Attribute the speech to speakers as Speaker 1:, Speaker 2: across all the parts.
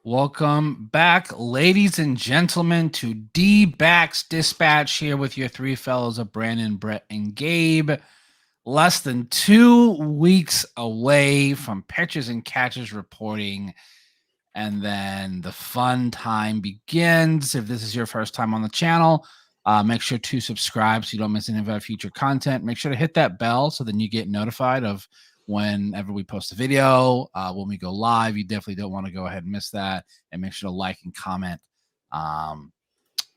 Speaker 1: Welcome back, ladies and gentlemen, to Dbacks Dispatch here with your three fellows of Brandon, Brett, and Gabe. Less than 2 weeks away from pitchers and catchers reporting, and then the fun time begins. If this is your first time on the channel, make sure to subscribe so you don't miss any of our future content. Make sure to hit that bell so then you get notified of whenever we post a video, when we go live. You definitely don't want to go ahead and miss that. And make sure to like and comment.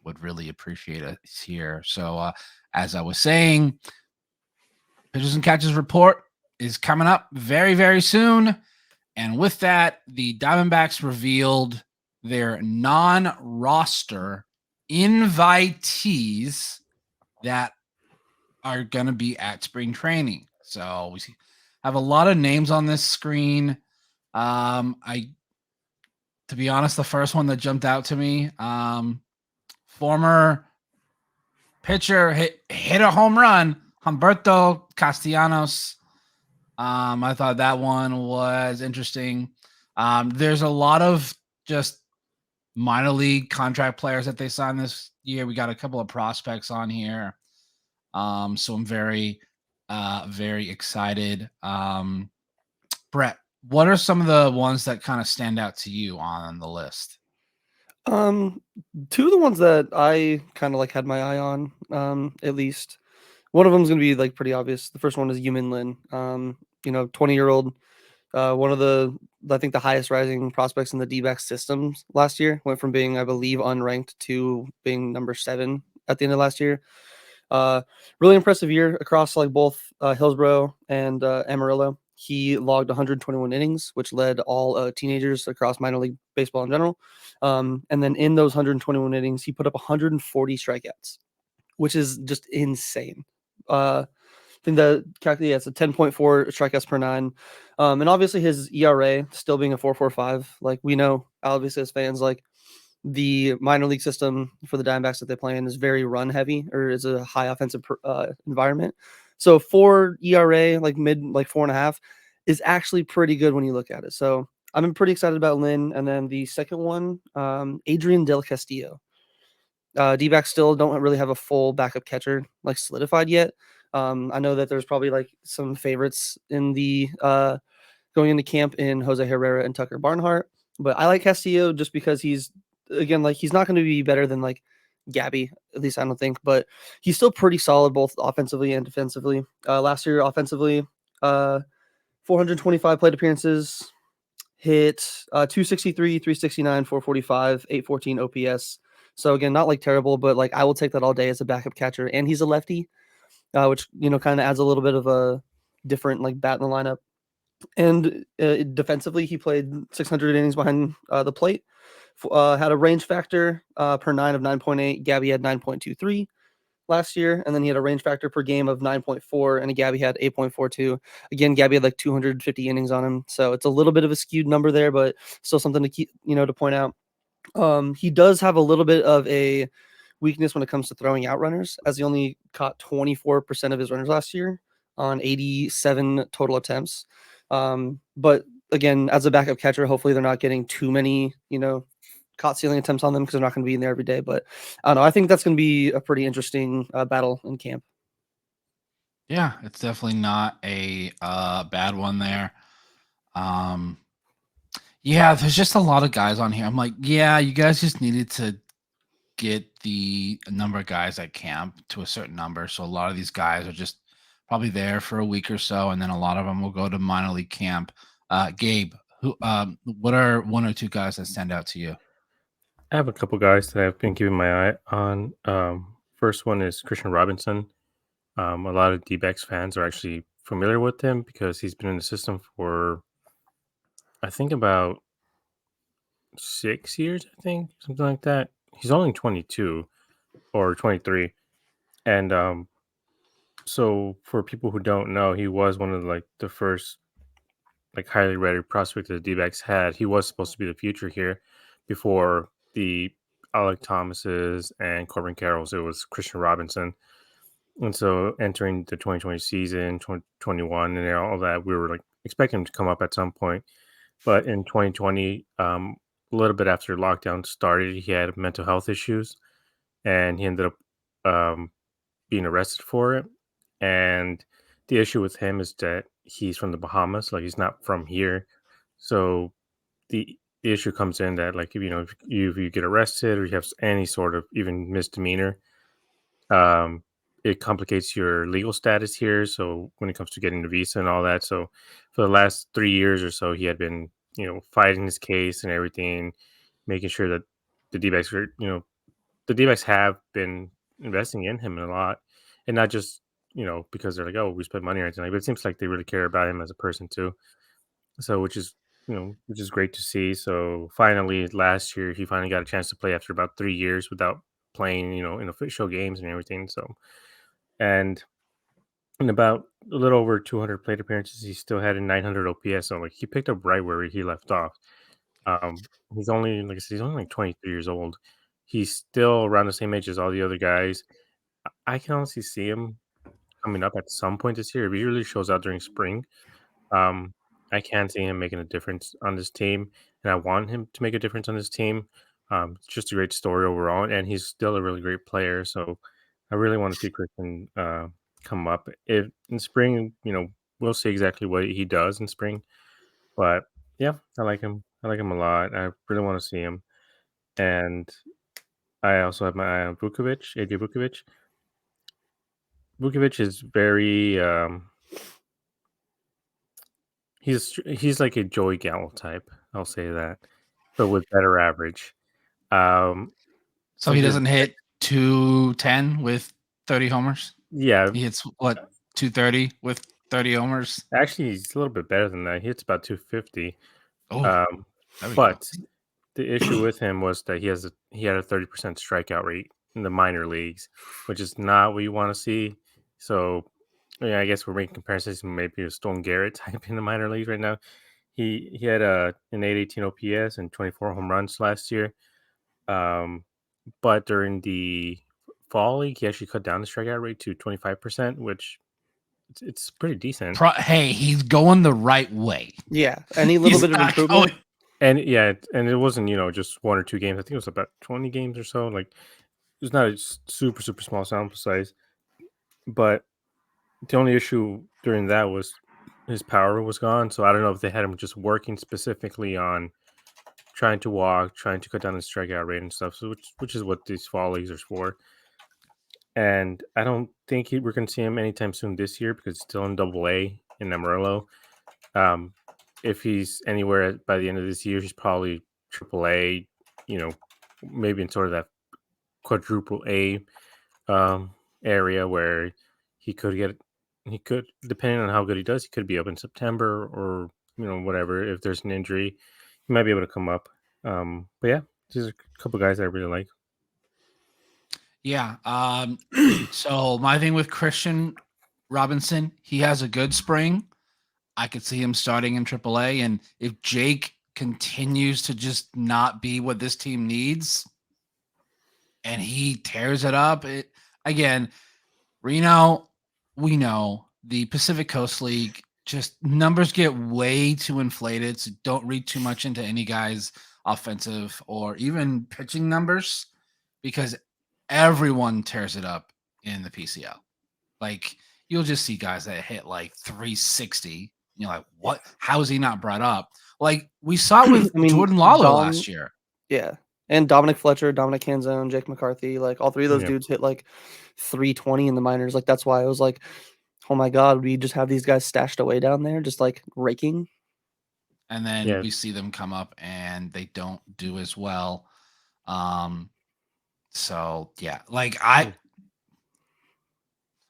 Speaker 1: Would really appreciate it here. So as I was saying, pitchers and catchers report is coming up very, very soon. And with that, the Diamondbacks revealed their non-roster invitees that are going to be at spring training. So we have a lot of names on this screen. To be honest, the first one that jumped out to me, former pitcher hit a home run, Humberto Castellanos. I thought that one was interesting. There's a lot of just minor league contract players that they signed this year. We got a couple of prospects on here. So I'm very excited. Brett, what are some of the ones that kind of stand out to you on the list?
Speaker 2: Two of the ones that I kind of like had my eye on, at least. One of them is going to be like pretty obvious. The first one is Yumin Lin. 20-year-old, one of the, I think, the highest rising prospects in the D-backs systems last year. Went from being, I believe, unranked to being number 7 at the end of last year. Really impressive year across like both Hillsborough and Amarillo. He logged 121 innings, which led all teenagers across minor league baseball in general. And then in those 121 innings, he put up 140 strikeouts, which is just insane. I think that it's a 10.4 strikeouts per 9. And obviously his ERA still being a 4.45. Like, we know, obviously, as fans, like, the minor league system for the Diamondbacks that they play in is very run heavy, or is a high offensive environment. So 4 ERA, like mid, like 4.5, is actually pretty good when you look at it. So I'm pretty excited about Lynn. And then the second one, Adrian Del Castillo. D-backs still don't really have a full backup catcher like solidified yet. I know that there's probably like some favorites in the going into camp in Jose Herrera and Tucker Barnhart, but I like Castillo just because he's, again, like, he's not going to be better than like Gabby, at least I don't think, but he's still pretty solid both offensively and defensively. Last year offensively, 425 plate appearances, hit 263, 369, 445, 814 OPS. So again, not like terrible, but like I will take that all day as a backup catcher, and he's a lefty, which kind of adds a little bit of a different like bat in the lineup. And defensively, he played 600 innings behind the plate. Had a range factor per 9 of 9.8. Gabby had 9.23 last year, and then he had a range factor per game of 9.4, and Gabby had 8.42. Again, Gabby had like 250 innings on him, so it's a little bit of a skewed number there, but still something to keep, to point out. He does have a little bit of a weakness when it comes to throwing out runners, as he only caught 24% of his runners last year on 87 total attempts. But again, as a backup catcher, hopefully they're not getting too many, caught stealing attempts on them, because they're not going to be in there every day. But I don't know. I think that's going to be a pretty interesting battle in camp.
Speaker 1: Yeah, it's definitely not a bad one there. Yeah, there's just a lot of guys on here. I'm like, yeah, you guys just needed to get the number of guys at camp to a certain number. So a lot of these guys are just probably there for a week or so, and then a lot of them will go to minor league camp. Gabe, what are 1 or 2 guys that stand out to you?
Speaker 3: I have a couple guys that I've been keeping my eye on. First one is Christian Robinson. A lot of D-backs fans are actually familiar with him because he's been in the system for, I think, about 6 years, something like that. he's only 22 or 23, and so for people who don't know, he was one of like the first like highly rated prospect that the D-backs had. He was supposed to be the future here before the Alec Thomases and Corbin Carrolls. It was Christian Robinson. And so entering the 2020 season, 2021, and all that, we were like expecting him to come up at some point. But in 2020, a little bit after lockdown started, he had mental health issues, and he ended up being arrested for it. And the issue with him is that he's from the Bahamas, like he's not from here. So the issue comes in that like if you get arrested or you have any sort of even misdemeanor, um, it complicates your legal status here. So when it comes to getting the visa and all that, so for the last 3 years or so, he had been fighting his case and everything, making sure that the D-backs were the D-backs have been investing in him a lot, and not just because they're like, oh, we spend money or anything like. But it seems like they really care about him as a person too. So which is great to see. So finally, last year he finally got a chance to play after about 3 years without playing, in official games and everything. So and in about a little over 200 plate appearances, he still had a 900 OPS. So like he picked up right where he left off. He's only like I said, he's only like 23 years old. He's still around the same age as all the other guys. I can honestly see him coming up at some point this year. If he really shows out during spring, um, I can see him making a difference on this team, and I want him to make a difference on this team. It's just a great story overall, and he's still a really great player. So I really want to see Christian come up. If in spring, we'll see exactly what he does in spring. But yeah, I like him. I like him a lot. I really want to see him, and I also have my eye on Vukovic, AJ Vukovic. Vukovic is very he's like a Joey Gallo type. I'll say that, but with better average.
Speaker 1: So he doesn't hit 210 with 30 homers.
Speaker 3: Yeah,
Speaker 1: He hits what 230 with 30 homers.
Speaker 3: actually, he's a little bit better than that. He hits about 250.
Speaker 1: Oh,
Speaker 3: But the issue with him was that he had a 30% strikeout rate in the minor leagues, which is not what you want to see. So, yeah, I guess we're making comparisons maybe a Stone Garrett type in the minor leagues right now. He had an 818 OPS and 24 home runs last year. But during the fall league, he actually cut down the strikeout rate to 25%, which it's pretty decent.
Speaker 1: Hey, he's going the right way.
Speaker 2: Yeah, any little bit of improvement.
Speaker 3: And yeah, and it wasn't just 1 or 2 games. I think it was about 20 games or so. Like it was not a super small sample size, but the only issue during that was his power was gone. So I don't know if they had him just working specifically on trying to walk, trying to cut down the strikeout rate and stuff. So which is what these fall leagues are for. And I don't think we're going to see him anytime soon this year because it's still in AA in Amarillo. If he's anywhere by the end of this year, he's probably AAA, maybe in sort of that quadruple A area where he could, depending on how good he does, he could be up in September or, whatever. If there's an injury, he might be able to come up. But yeah, these are a couple guys I really like.
Speaker 1: Yeah. So my thing with Christian Robinson, he has a good spring. I could see him starting in AAA, and if Jake continues to just not be what this team needs, and he tears it up, Reno, we know the Pacific Coast League, just numbers get way too inflated, so don't read too much into any guy's offensive or even pitching numbers because everyone tears it up in the PCL. Like, you'll just see guys that hit like 360. You're like, what? How is he not brought up? Like, we saw it with Jordan Lawler last year.
Speaker 2: Yeah. And Dominic Fletcher, Dominic Hanzone, Jake McCarthy, like all three of those dudes hit like 320 in the minors. Like, that's why I was like, oh my God, we just have these guys stashed away down there, just like raking.
Speaker 1: And then we see them come up and they don't do as well. So yeah, like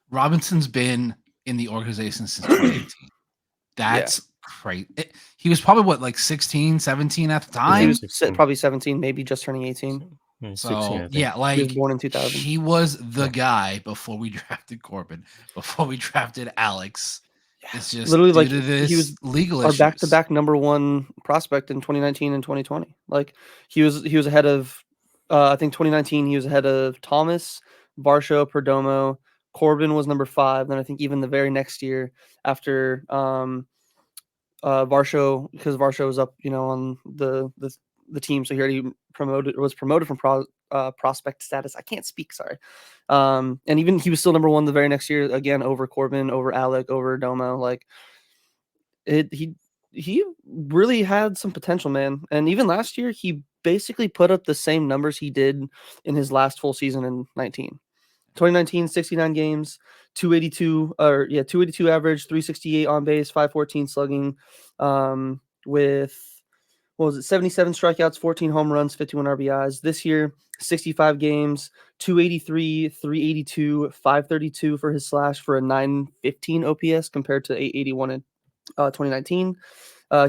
Speaker 1: Robinson's been in the organization since 2018. That's crazy. He was probably what, like 16, 17 at the time?
Speaker 2: He was probably 17, maybe just turning 18.
Speaker 3: He's 16,
Speaker 1: So
Speaker 3: I think.
Speaker 1: yeah,
Speaker 2: He was
Speaker 1: like
Speaker 2: born in 2000.
Speaker 1: he was the
Speaker 3: Yeah.
Speaker 1: guy before we drafted Corbin, before we drafted Alex. It's just
Speaker 2: Literally,
Speaker 1: due
Speaker 2: like,
Speaker 1: to
Speaker 2: he was
Speaker 1: this legal
Speaker 2: our
Speaker 1: issues.
Speaker 2: back-to-back number 1 prospect in 2019 and 2020. Like, he was ahead of, I think 2019, he was ahead of Thomas, Varsho, Perdomo. Corbin was number 5. Then I think even the very next year after, Varsho, because Varsho was up, on the team, so he already was promoted from prospect status. I can't speak, sorry. And even he was still number 1 the very next year, again over Corbin, over Alec, over Domo. Like, he really had some potential, man. And even last year, he basically put up the same numbers he did in his last full season in 2019, 69 games, 282 average, 368 on base, 514 slugging, with, what was it, 77 strikeouts, 14 home runs, 51 RBIs. This year, 65 games, 283, 382, 532 for his slash for a 915 OPS compared to 881 in 2019.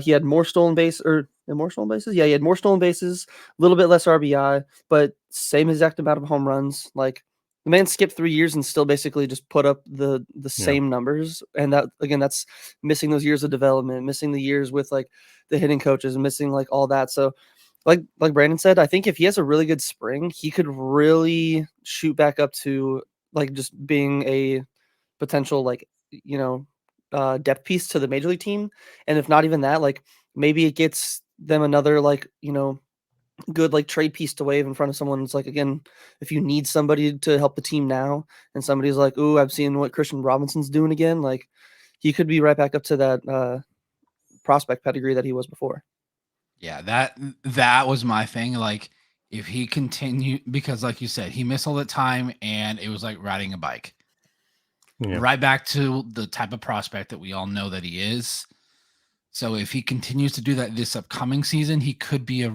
Speaker 2: He had more stolen bases. Yeah, he had more stolen bases, a little bit less RBI, but same exact amount of home runs. Like, the man skipped 3 years and still basically just put up the same numbers. And that, again, that's missing those years of development, missing the years with like the hitting coaches, missing like all that. So like Brandon said, I think if he has a really good spring, he could really shoot back up to like just being a potential, like, depth piece to the major league team. And if not even that, like, maybe it gets them another, like, good like trade piece to wave in front of someone. It's like, again, if you need somebody to help the team now and somebody's like, ooh, I've seen what Christian Robinson's doing again, like, he could be right back up to that prospect pedigree that he was before.
Speaker 1: Yeah, that was my thing. Like, if he continued, because like you said, he missed all the time, and it was like riding a bike.
Speaker 3: Yeah.
Speaker 1: Right back to the type of prospect that we all know that he is. So if he continues to do that this upcoming season, he could be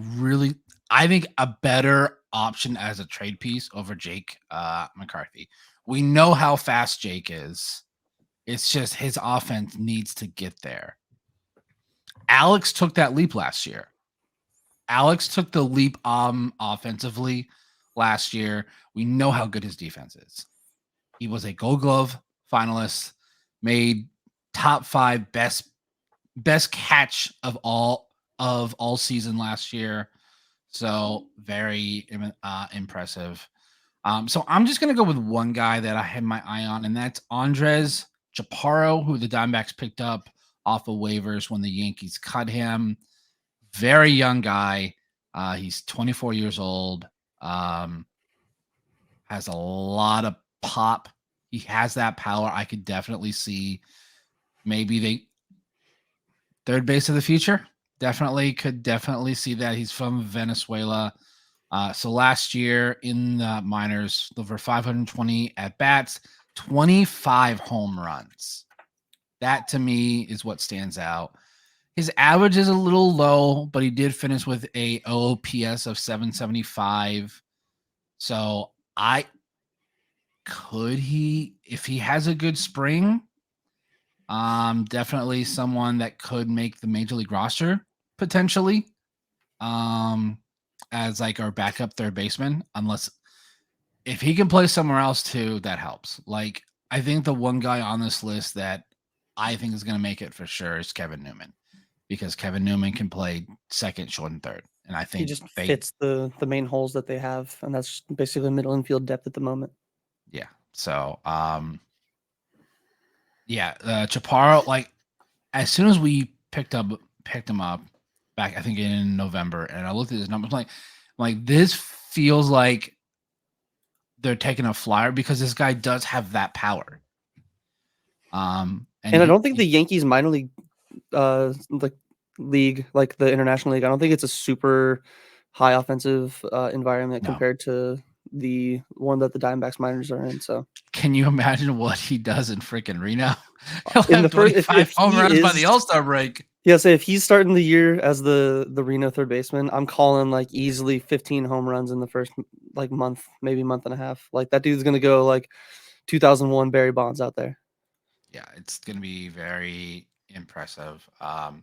Speaker 1: I think, a better option as a trade piece over Jake McCarthy. We know how fast Jake is. It's just his offense needs to get there. Alex took that leap last year. Alex took the leap offensively last year. We know how good his defense is. He was a Gold Glove finalist, made top 5 best catch of all season last year. So very impressive. So I'm just gonna go with one guy that I had my eye on, and that's Andres Chaparro, who the Diamondbacks picked up off of waivers when the Yankees cut him. Very young guy. He's 24 years old. Has a lot of pop. He has that power. I could definitely see maybe the third base of the future. Could definitely see that. He's from Venezuela. So last year in the minors, over 520 at bats, 25 home runs. That to me is what stands out. His average is a little low, but he did finish with a OPS of 775. So if he has a good spring, definitely someone that could make the major league roster potentially, as like our backup third baseman, unless if he can play somewhere else too, that helps. Like, I think the one guy on this list that I think is going to make it for sure is Kevin Newman, because Kevin Newman can play second, short, and third. And I
Speaker 2: He
Speaker 1: think
Speaker 2: just fits the main holes that they have, and that's basically middle infield depth at the moment.
Speaker 1: Yeah. So, Chaparro, like, as soon as we picked him up back, I think in November, and I looked at his numbers, like this feels like they're taking a flyer because this guy does have that power. And
Speaker 2: I don't think the Yankees minor league, league, like the international league, I don't think it's a super high offensive environment compared to the one that the Diamondbacks minors are in. So
Speaker 1: can you imagine what he does in freaking Reno?
Speaker 2: He'll in the first, if
Speaker 1: home
Speaker 2: he
Speaker 1: runs
Speaker 2: is,
Speaker 1: by the All-Star break.
Speaker 2: Yeah, say if he's starting the year as the Reno third baseman, I'm calling like easily 15 home runs in the first like month, maybe month and a half. Like, that dude's gonna go like 2001 Barry Bonds out there.
Speaker 1: Yeah, it's gonna be very impressive. I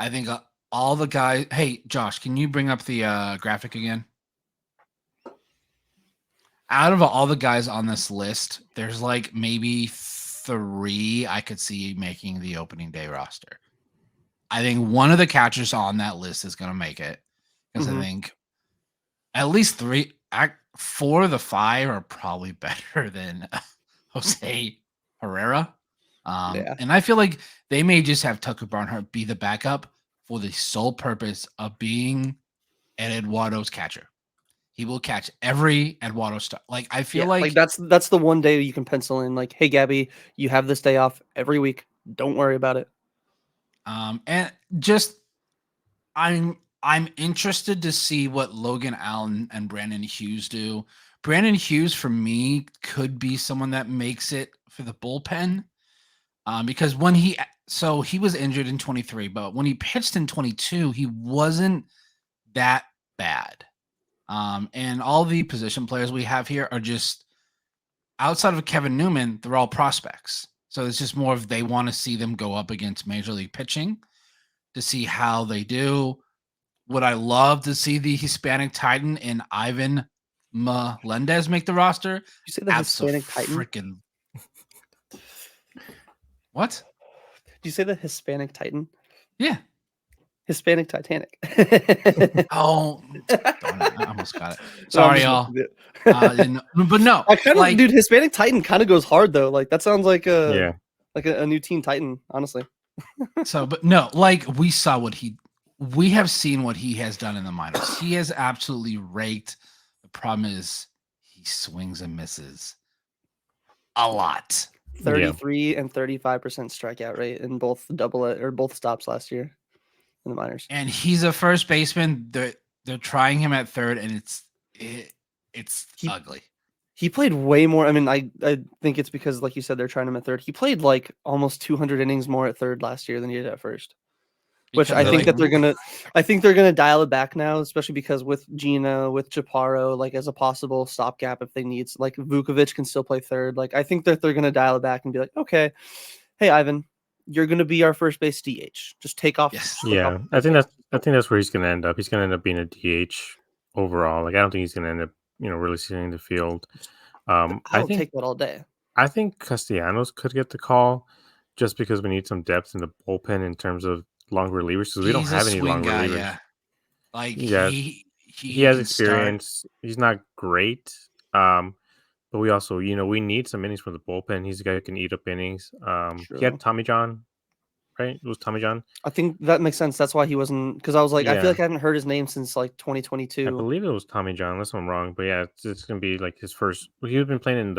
Speaker 1: think all the guys. Hey, Josh, can you bring up the graphic again? out of all the guys on this list, there's like maybe 3 I could see making the opening day roster. I think one of the catchers on that list is going to make it because I think at least 4 of the 5 are probably better than Jose Herrera. And I feel like they may just have Tucker Barnhart be the backup for the sole purpose of being Ed Eduardo's catcher. He will catch every Eduardo start. Like I feel like
Speaker 2: that's the one day you can pencil in. Like, hey, Gabby, you have this day off every week. Don't worry about it.
Speaker 1: And just I'm interested to see what Logan Allen and Brandon Hughes do. Brandon Hughes, for me, could be someone that makes it for the bullpen. Because when he was injured in 23, but when he pitched in 22, he wasn't that bad. And all the position players we have here are just outside of Kevin Newman, they're all prospects. So it's just more of they want to see them go up against major league pitching to see how they do. Would I love to see the Hispanic Titan in Ivan Melendez make the roster?
Speaker 2: You say the Hispanic Titan?
Speaker 1: What?
Speaker 2: Did you say the Hispanic Titan?
Speaker 1: Yeah.
Speaker 2: Hispanic Titanic.
Speaker 1: Oh, I almost got it. Sorry, y'all. But no,
Speaker 2: I kind of, dude, Hispanic Titan kind of goes hard though. Like that sounds like a new Teen Titan, honestly.
Speaker 1: But no, like we have seen what he has done in the minors. He has absolutely raked. The problem is he swings and misses a lot.
Speaker 2: 33 and 35% strikeout rate in both both stops last year in the minors.
Speaker 1: And he's a first baseman. They're trying him at third, and it's ugly.
Speaker 2: He played way more. I mean, I think it's because, like you said, they're trying him at third. He played like almost 200 innings more at third last year than he did at first. Which I think that they're gonna dial it back now, especially because with Gina, with Chaparro, like as a possible stopgap if they need. Like Vukovic can still play third. Like I think that they're gonna dial it back and be like, okay, hey Ivan, you're gonna be our first base DH. Just take off.
Speaker 1: Yes.
Speaker 3: Yeah, I think that's where he's gonna end up. He's gonna end up being a DH overall. Like I don't think he's gonna end up, really seeing the field.
Speaker 2: I think take that all day.
Speaker 3: I think Castellanos could get the call just because we need some depth in the bullpen in terms of long relievers because we don't have any long relievers.
Speaker 1: Yeah. Like
Speaker 3: he has experience. He's not great. But we also, we need some innings from the bullpen. He's a guy who can eat up innings. He had Tommy John, right? It was Tommy John.
Speaker 2: I think that makes sense. That's why he wasn't, because I was like, I feel like I haven't heard his name since like 2022.
Speaker 3: I believe it was Tommy John, unless I'm wrong. But yeah, it's gonna be like his first. He's been playing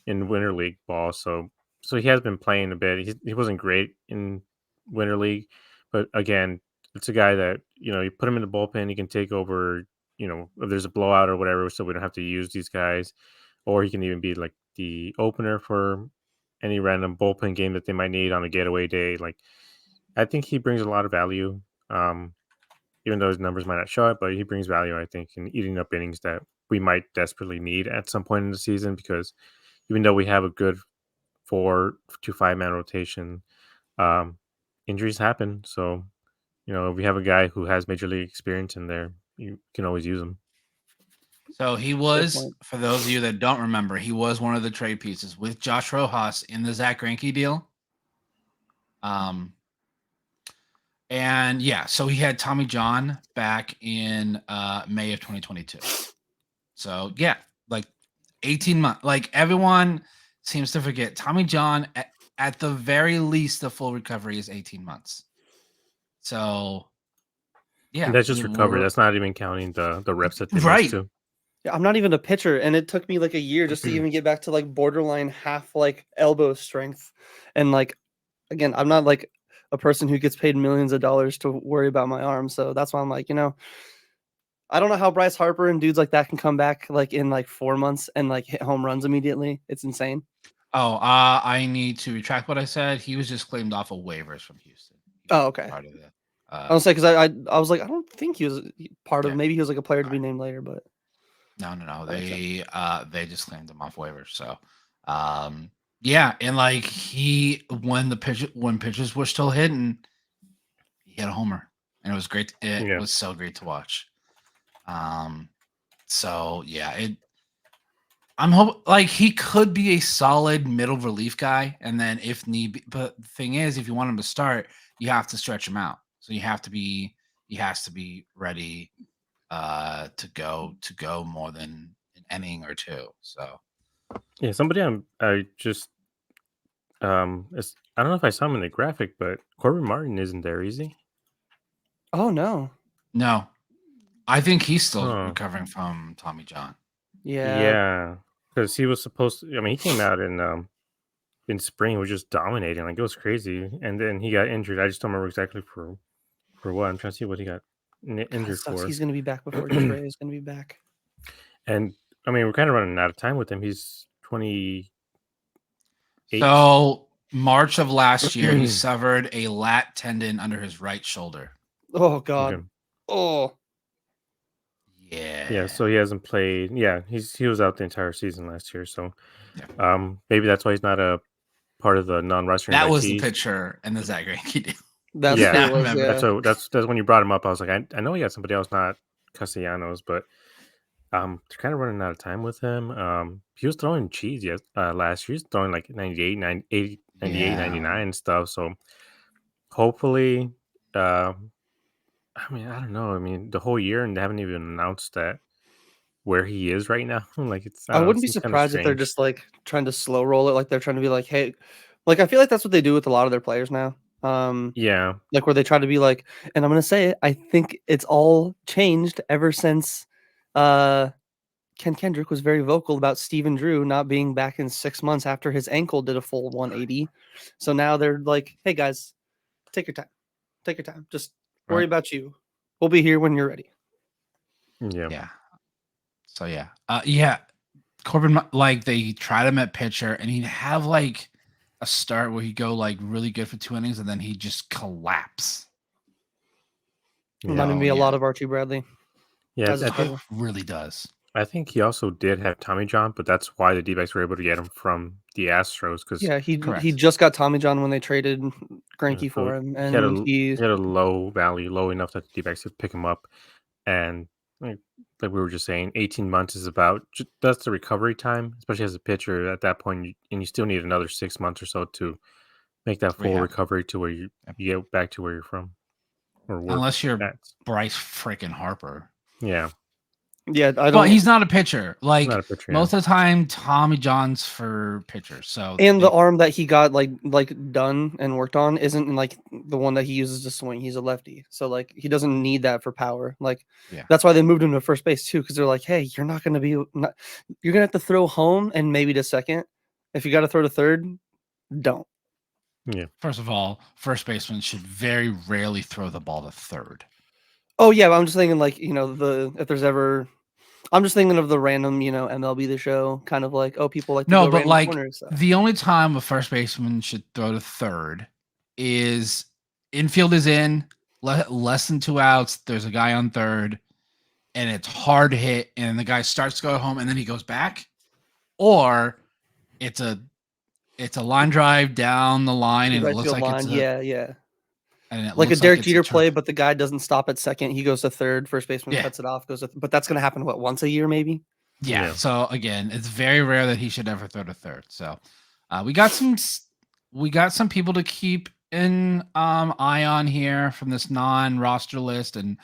Speaker 3: in Winter League ball, so he has been playing a bit. He wasn't great in Winter League, but again, it's a guy that you put him in the bullpen, he can take over. If there's a blowout or whatever, so we don't have to use these guys, or he can even be like the opener for any random bullpen game that they might need on a getaway day. Like, I think he brings a lot of value. Even though his numbers might not show it, but he brings value, I think, in eating up innings that we might desperately need at some point in the season because even though we have a good 4 to 5 man rotation, injuries happen. So, if we have a guy who has major league experience in there, you can always use him.
Speaker 1: So he was, for those of you that don't remember, he was one of the trade pieces with Josh Rojas in the Zach Greinke deal. And yeah, so he had Tommy John back in May of 2022. So yeah, like 18 months. Like everyone seems to forget, Tommy John at the very least, the full recovery is 18 months. So yeah,
Speaker 3: and that's just recovery. That's not even counting the reps that they missed too.
Speaker 2: Yeah, I'm not even a pitcher, and it took me like a year just to even get back to like borderline half like elbow strength. And like, again, I'm not like a person who gets paid millions of dollars to worry about my arm. So that's why I'm like, I don't know how Bryce Harper and dudes like that can come back like in like 4 months and like hit home runs immediately. It's insane.
Speaker 1: Oh, I need to retract what I said. He was just claimed off of waivers from Houston.
Speaker 2: Oh, okay.
Speaker 1: Part of that.
Speaker 2: I was like, because I was like, I don't think he was part of. Maybe he was like a player to be named later, but
Speaker 1: no. They just claimed him off waivers. So, yeah, and like when pitches were still hitting, he had a homer, and it was great. It was so great to watch. So yeah, I'm like he could be a solid middle relief guy, and then if need be, but the thing is, if you want him to start, you have to stretch him out. So he has to be ready to go more than an inning or two. So
Speaker 3: Yeah, somebody I just I don't know if I saw him in the graphic, but Corbin Martin isn't there, is he?
Speaker 2: Oh no.
Speaker 1: no, I think he's still
Speaker 3: Huh.
Speaker 1: recovering from Tommy John.
Speaker 2: Yeah.
Speaker 3: Yeah, because he was supposed to. I mean, he came out in spring, was just dominating, like it was crazy, and then he got injured. I just don't remember exactly for what. I'm trying to see what he got
Speaker 2: God, it
Speaker 3: injured
Speaker 2: sucks.
Speaker 3: for.
Speaker 2: He's gonna be back before Trey is gonna be back.
Speaker 3: And I mean, we're kind of running out of time with him. He's 28.
Speaker 1: So March of last year, he severed a lat tendon under his right shoulder.
Speaker 2: Oh God.
Speaker 3: Okay.
Speaker 2: Oh.
Speaker 3: Yeah, so he hasn't played. Yeah, he was out the entire season last year. So,
Speaker 1: Yeah.
Speaker 3: maybe that's why he's not a part of the non-roster
Speaker 1: That was the
Speaker 3: invitees.
Speaker 1: picture in the Zach Greinke deal.
Speaker 2: That's
Speaker 3: Yeah,
Speaker 2: who
Speaker 1: I
Speaker 2: it was.
Speaker 1: remember.
Speaker 2: Yeah.
Speaker 3: that's when you brought him up. I was like, I know he got somebody else, not Castellanos, but they're kind of running out of time with him. He was throwing cheese last year. He was throwing like 98, 98, 98, 99 and stuff. So hopefully, uh, I mean, I don't know. I mean, the whole year, and they haven't even announced that where he is right now. Like I
Speaker 2: I
Speaker 3: don't know. It
Speaker 2: wouldn't be
Speaker 3: seems kind of
Speaker 2: surprised if they're
Speaker 3: strange.
Speaker 2: just like trying to slow roll it, like they're trying to be like, hey, like I feel like that's what they do with a lot of their players now.
Speaker 3: Yeah,
Speaker 2: Like where they try to be like, and I'm gonna say it, I think it's all changed ever since Ken Kendrick was very vocal about Steven Drew not being back in 6 months after his ankle did a full 180. So now they're like, hey guys, take your time. Take your time. Just worry
Speaker 1: Right.
Speaker 2: about you. We'll be here when you're ready.
Speaker 3: yeah.
Speaker 1: Yeah. So yeah. Corbin, like they tried him at pitcher, and he'd have like a start where he'd go like really good for 2 innings, and then he'd just collapse.
Speaker 2: Reminded
Speaker 1: Oh,
Speaker 2: me a lot
Speaker 1: yeah.
Speaker 2: of Archie Bradley.
Speaker 3: Yeah,
Speaker 2: As a starter.
Speaker 1: Really does.
Speaker 3: I think he also did have Tommy John, but that's why the D-backs were able to get him from the Astros because
Speaker 2: Yeah, he
Speaker 1: Correct.
Speaker 2: just got Tommy John when they traded Greinke
Speaker 3: so
Speaker 2: for him,
Speaker 3: he had
Speaker 2: and
Speaker 3: he had a low value, low enough that the D-backs could pick him up, and like we were just saying, 18 months is about that's the recovery time, especially as a pitcher at that point, and you still need another 6 months or so to make that full
Speaker 1: Rehab.
Speaker 3: recovery to where you
Speaker 1: Yep.
Speaker 3: get back to where you're from or work
Speaker 1: Unless you're
Speaker 3: at.
Speaker 1: Bryce freaking Harper.
Speaker 3: Yeah,
Speaker 2: yeah, I
Speaker 1: But
Speaker 2: don't.
Speaker 1: he's not a pitcher. Like
Speaker 3: not a pitcher.
Speaker 1: most of the time, Tommy John's for pitchers. So
Speaker 2: And the arm that he got like done and worked on isn't like the one that he uses to swing. He's a lefty, so like he doesn't need that for power. Like
Speaker 1: Yeah.
Speaker 2: that's why they moved him to first base too, because they're like, hey, you're not going to be, you're gonna have to throw home and maybe to second. If you got to throw to third, don't.
Speaker 1: First of all, first baseman should very rarely throw the ball to third.
Speaker 2: Oh yeah, but I'm just thinking like if there's ever. I'm just thinking of the random, MLB The Show kind of like, oh, people like to
Speaker 1: No,
Speaker 2: go
Speaker 1: but
Speaker 2: random
Speaker 1: like
Speaker 2: corners. So.
Speaker 1: the only time a first baseman should throw to third is infield is in, less than 2 outs. There's a guy on third, and it's hard hit, and the guy starts to go home, and then he goes back, or it's a line drive down the line, and it
Speaker 2: Right
Speaker 1: looks
Speaker 2: field
Speaker 1: like
Speaker 2: line,
Speaker 1: it's
Speaker 2: yeah.
Speaker 1: and it
Speaker 2: Like a
Speaker 1: looks
Speaker 2: Derek
Speaker 1: it's
Speaker 2: Jeter play,
Speaker 1: turf.
Speaker 2: but the guy doesn't stop at second. He goes to third. First baseman
Speaker 1: Yeah.
Speaker 2: cuts it off. But that's going to happen once a year, maybe.
Speaker 1: Yeah. So again, it's very rare that he should ever throw to third. So we got some people to keep an eye on here from this non-roster list, and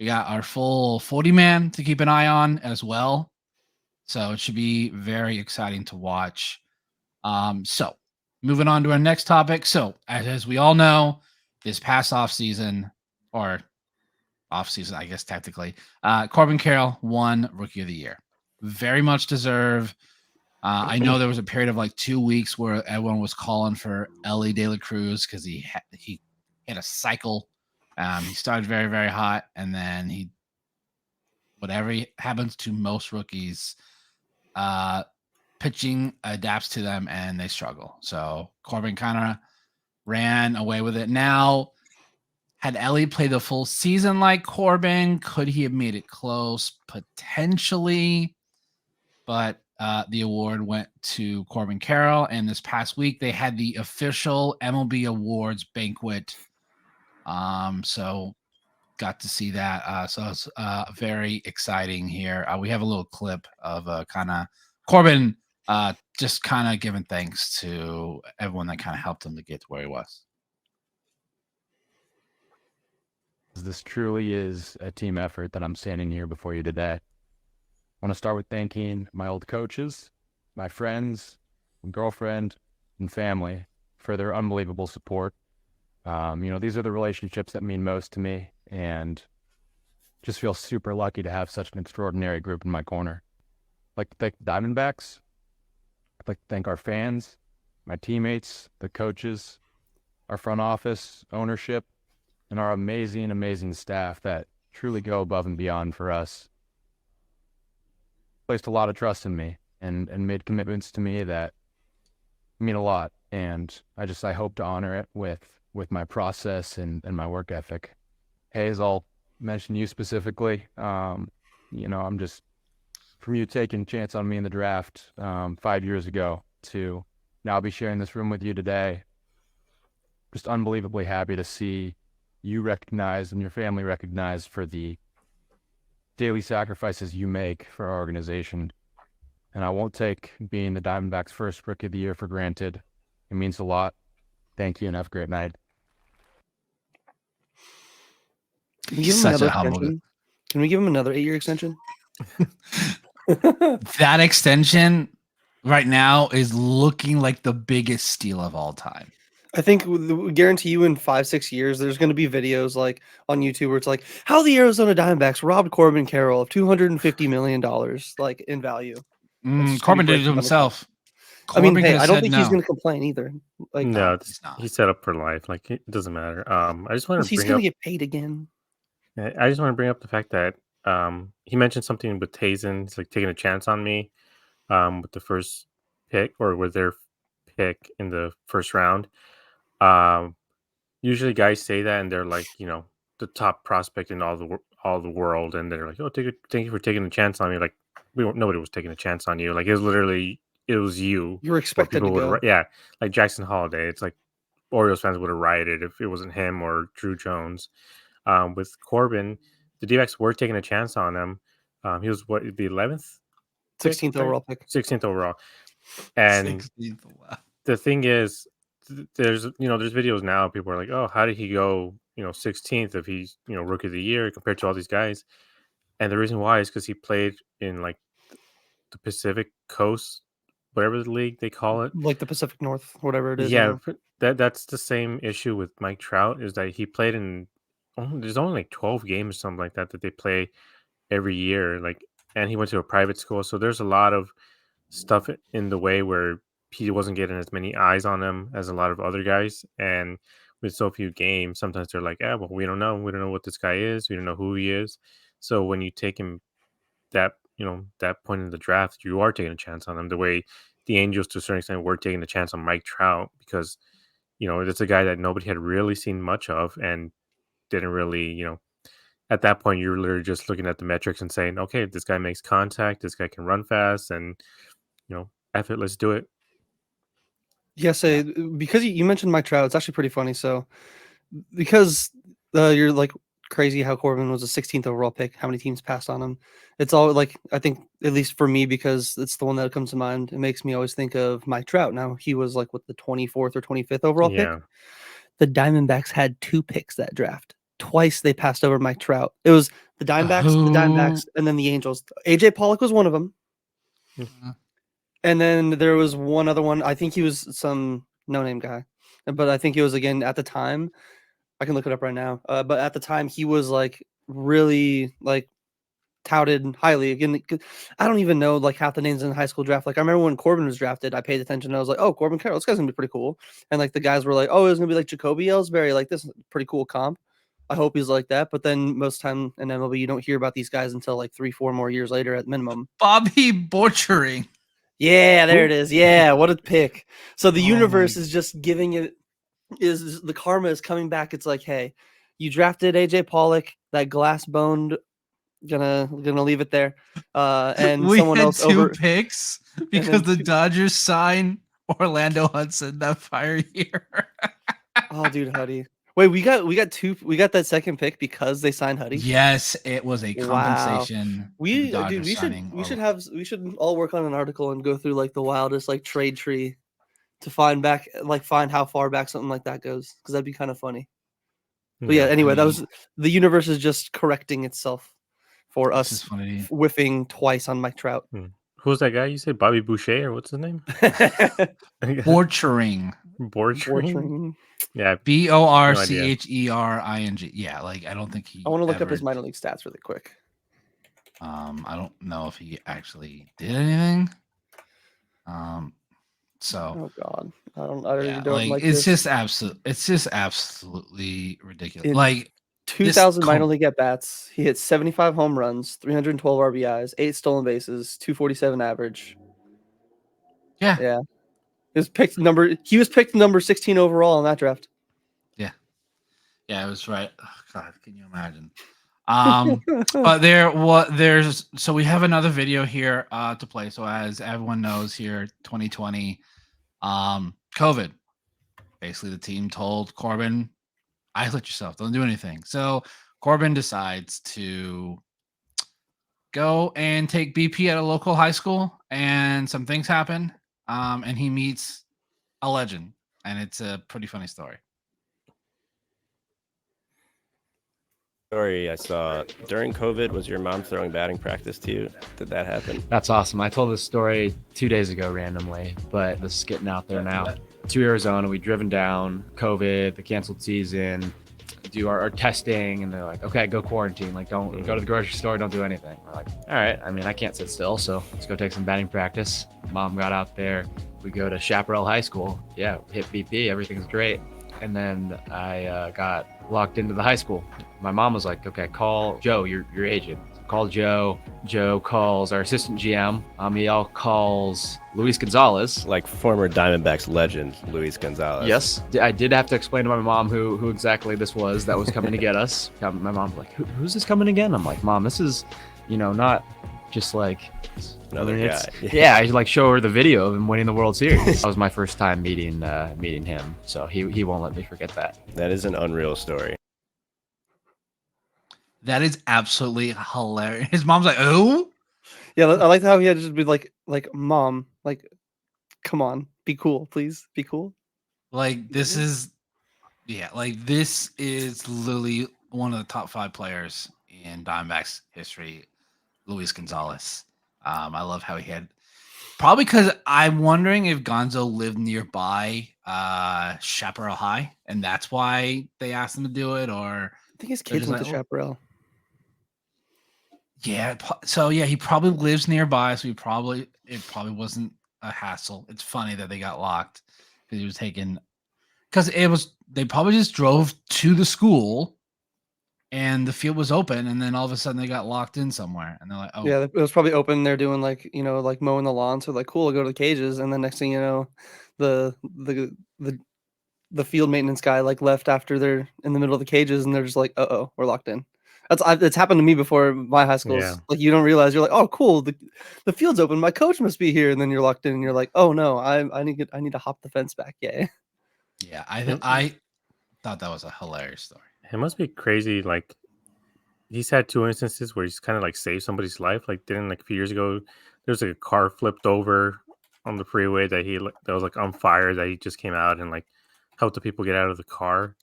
Speaker 1: we got our full 40-man to keep an eye on as well. So it should be very exciting to watch. So moving on to our next topic. So as we all know, this past off season, I guess technically, Corbin Carroll won Rookie of the Year. Very much deserve. I know there was a period of like 2 weeks where everyone was calling for Ellie De La Cruz because he hit a cycle. He started very, very hot, and then whatever happens to most rookies, pitching adapts to them and they struggle. So Corbin kind of ran away with it. Now, had Ellie played the full season like Corbin, could he have made it close? Potentially. But the award went to Corbin Carroll. And this past week, they had the official MLB Awards banquet. So got to see that. So it's very exciting here. We have a little clip of kind of Corbin just kind of giving thanks to everyone that kind of helped him to get to where he was.
Speaker 4: This truly is a team effort that I'm standing here before you today. I want to start with thanking my old coaches, my friends, girlfriend, and family for their unbelievable support. These are the relationships that mean most to me, and just feel super lucky to have such an extraordinary group in my corner. I'd like to thank the Diamondbacks. I'd like to thank our fans, my teammates, the coaches, our front office, ownership, and our amazing, amazing staff that truly go above and beyond for us. Placed a lot of trust in me and made commitments to me that mean a lot. And I hope to honor it with my process and my work ethic. Hayes, I'll mention you specifically. I'm just, from you taking a chance on me in the draft 5 years ago to now be sharing this room with you today, just unbelievably happy to see you recognized and your family recognized for the daily sacrifices you make for our organization. And I won't take being the Diamondbacks' first Rookie of the Year for granted. It means a lot. Thank you and have a great night.
Speaker 2: Can we give him another extension? Can we give him another 8-year extension?
Speaker 1: That extension right now is looking like the biggest steal of all time.
Speaker 2: I think we guarantee you in 5-6 years, there's going to be videos like on YouTube where it's like how the Arizona Diamondbacks robbed Corbin Carroll of $250 million, like in value.
Speaker 1: Corbin did it to himself.
Speaker 2: I mean, hey, I don't think he's going to complain either. Like,
Speaker 3: no, he's set up for life. Like, it doesn't matter. I just want to.
Speaker 2: He's going to get paid again.
Speaker 3: I just want to bring up the fact that he mentioned something with Hazen. It's like taking a chance on me with the first pick or with their pick in the first round. Usually guys say that and they're like, the top prospect in all the world, and they're like, oh, thank you for taking a chance on me. Like, nobody was taking a chance on you. Like, it was you.
Speaker 2: You were expected to go.
Speaker 3: Yeah, like Jackson Holiday. It's like Orioles fans would have rioted if it wasn't him or Drew Jones. With Corbin, the D-backs were taking a chance on him. He was the 11th,
Speaker 2: 16th overall pick.
Speaker 3: 16th overall, and
Speaker 1: 16th, wow.
Speaker 3: The thing is, there's videos now. People are like, oh, how did he go 16th if he's Rookie of the Year compared to all these guys? And the reason why is because he played in like the Pacific Coast, whatever the league they call it,
Speaker 2: like the Pacific North, whatever it is.
Speaker 3: Yeah, that's the same issue with Mike Trout, is that he played in there's only like 12 games or something like that they play every year, like, and he went to a private school, so there's a lot of stuff in the way where he wasn't getting as many eyes on him as a lot of other guys. And with so few games, sometimes they're like, well, we don't know what this guy is, we don't know who he is. So when you take him that point in the draft, you are taking a chance on him, the way the Angels to a certain extent were taking a chance on Mike Trout, because it's a guy that nobody had really seen much of and didn't really, at that point you're literally just looking at the metrics and saying, okay, this guy makes contact, this guy can run fast, and let's do it.
Speaker 2: Yes, because you mentioned Mike Trout, it's actually pretty funny. So because you're like crazy how Corbin was a 16th overall pick, how many teams passed on him, it's all like, I think, at least for me, because it's the one that comes to mind, it makes me always think of Mike Trout. Now, he was like the 24th or 25th overall pick. The Diamondbacks had 2 picks that draft. Twice they passed over Mike Trout. It was the Diamondbacks, and then the Angels. AJ Pollock was one of them.
Speaker 1: Mm-hmm.
Speaker 2: And then there was one other one. I think he was some no-name guy. But I think it was, again, at the time, I can look it up right now. But at the time, he was like really like touted highly. Again, I don't even know like half the names in the high school draft. Like, I remember when Corbin was drafted, I paid attention. And I was like, oh, Corbin Carroll, this guy's gonna be pretty cool. And like the guys were like, oh, it was gonna be like Jacoby Ellsbury. Like, this is a pretty cool comp. I hope he's like that. But then most time in MLB, you don't hear about these guys until like 3-4 more years later at minimum.
Speaker 1: Bobby Butchering.
Speaker 2: Yeah, there it is. Yeah, what a pick. So the universe is just giving it, is the karma is coming back. It's like, hey, you drafted AJ Pollock, that glass-boned, gonna leave it there. And
Speaker 1: we
Speaker 2: someone
Speaker 1: had
Speaker 2: else
Speaker 1: 2 picks because the
Speaker 2: 2
Speaker 1: Dodgers signed Orlando Hudson that fire year.
Speaker 2: Oh, dude, Huddy. Wait, we got that second pick because they signed Huddy.
Speaker 1: Yes, it was a
Speaker 2: Wow.
Speaker 1: compensation. for the Dodgers
Speaker 2: We
Speaker 1: signing
Speaker 2: we should all work on an article and go through like the wildest like trade tree to find how far back something like that goes, because that'd be kind of funny. But yeah, anyway, that was the universe is just correcting itself for
Speaker 1: This is
Speaker 2: us
Speaker 1: funny.
Speaker 2: whiffing twice on Mike Trout.
Speaker 3: Who's that guy? You said Bobby Boucher, or what's his name?
Speaker 1: Borchering.
Speaker 2: Borchering.
Speaker 3: Yeah,
Speaker 1: Borchering. Yeah, like I don't think he.
Speaker 2: I want to look up
Speaker 1: ever-
Speaker 2: his minor league stats really quick.
Speaker 1: I don't know if he actually did anything. So
Speaker 2: Oh God, I
Speaker 1: yeah,
Speaker 2: really don't like
Speaker 1: it's
Speaker 2: this.
Speaker 1: just absolutely ridiculous.
Speaker 2: In
Speaker 1: Like
Speaker 2: 2,000 minor league at bats, he hit 75 home runs, 312 RBIs, 8 stolen bases, 247 average.
Speaker 1: yeah,
Speaker 2: Yeah, he was picked number 16 overall in that draft.
Speaker 1: yeah, it was right. Oh, God, can you imagine? But so we have another video here to play. So as everyone knows here, 2020, COVID. Basically, the team told Corbin, isolate yourself, don't do anything. So Corbin decides to go and take BP at a local high school, and some things happen. And he meets a legend, and it's a pretty funny story.
Speaker 5: Story I saw during COVID. Was your mom throwing batting practice to you? Did that happen?
Speaker 6: That's awesome. I told this story 2 days ago randomly, but this is getting out there now. To Arizona, we'd driven down, COVID, the canceled season, do our testing, and they're like, okay, go quarantine. Like, don't go to the grocery store, don't do anything. We're like, all right, I mean, I can't sit still, so let's go take some batting practice. Mom got out there. We go to Chaparral High School. Yeah, hit BP, everything's great. And then I got locked into the high school. My mom was like, okay, call Joe, your agent. Call Joe. Joe calls our assistant GM. Amiel calls Luis Gonzalez.
Speaker 5: Like former Diamondbacks legend Luis Gonzalez.
Speaker 6: Yes, I did have to explain to my mom who exactly this was that was coming to get us. My mom's like, who's this coming again? I'm like, Mom, this is, not just like
Speaker 5: Another guy.
Speaker 6: Yeah, I like show her the video of him winning the World Series. That was my first time meeting him, so he won't let me forget that.
Speaker 5: That is an unreal story.
Speaker 1: That is absolutely hilarious. His mom's like, oh,
Speaker 2: Yeah, I like how he had to just be like, Mom, like, come on, be cool, please, be cool.
Speaker 1: like this is literally one of the top 5 players in Diamondbacks history, Luis Gonzalez. I love how he had, probably because I'm wondering if Gonzo lived nearby Chaparral High, and that's why they asked him to do it, or
Speaker 2: I think his kids went to
Speaker 1: like,
Speaker 2: Chaparral.
Speaker 1: yeah. So yeah, he probably lives nearby, so it probably wasn't a hassle. It's funny that they got locked because he was taken, because they probably just drove to the school and the field was open, and then all of a sudden they got locked in somewhere, and they're like, oh
Speaker 2: Yeah, it was probably open. They're doing like like mowing the lawn. So like, cool, I'll go to the cages, and then next thing you know, the field maintenance guy like left after they're in the middle of the cages, and they're just like, we're locked in. It's happened to me before. My high schools,
Speaker 3: Yeah.
Speaker 2: like, you don't realize, you're like, oh cool, the field's open, my coach must be here, and then you're locked in, and you're like, oh no, I need to hop the fence back. Yeah.
Speaker 1: yeah. I thought that was a hilarious story.
Speaker 3: It must be crazy. Like, he's had 2 instances where he's kind of like saved somebody's life. Like, didn't like a few years ago, there was like a car flipped over on the freeway that was like on fire, that he just came out and like helped the people get out of the car.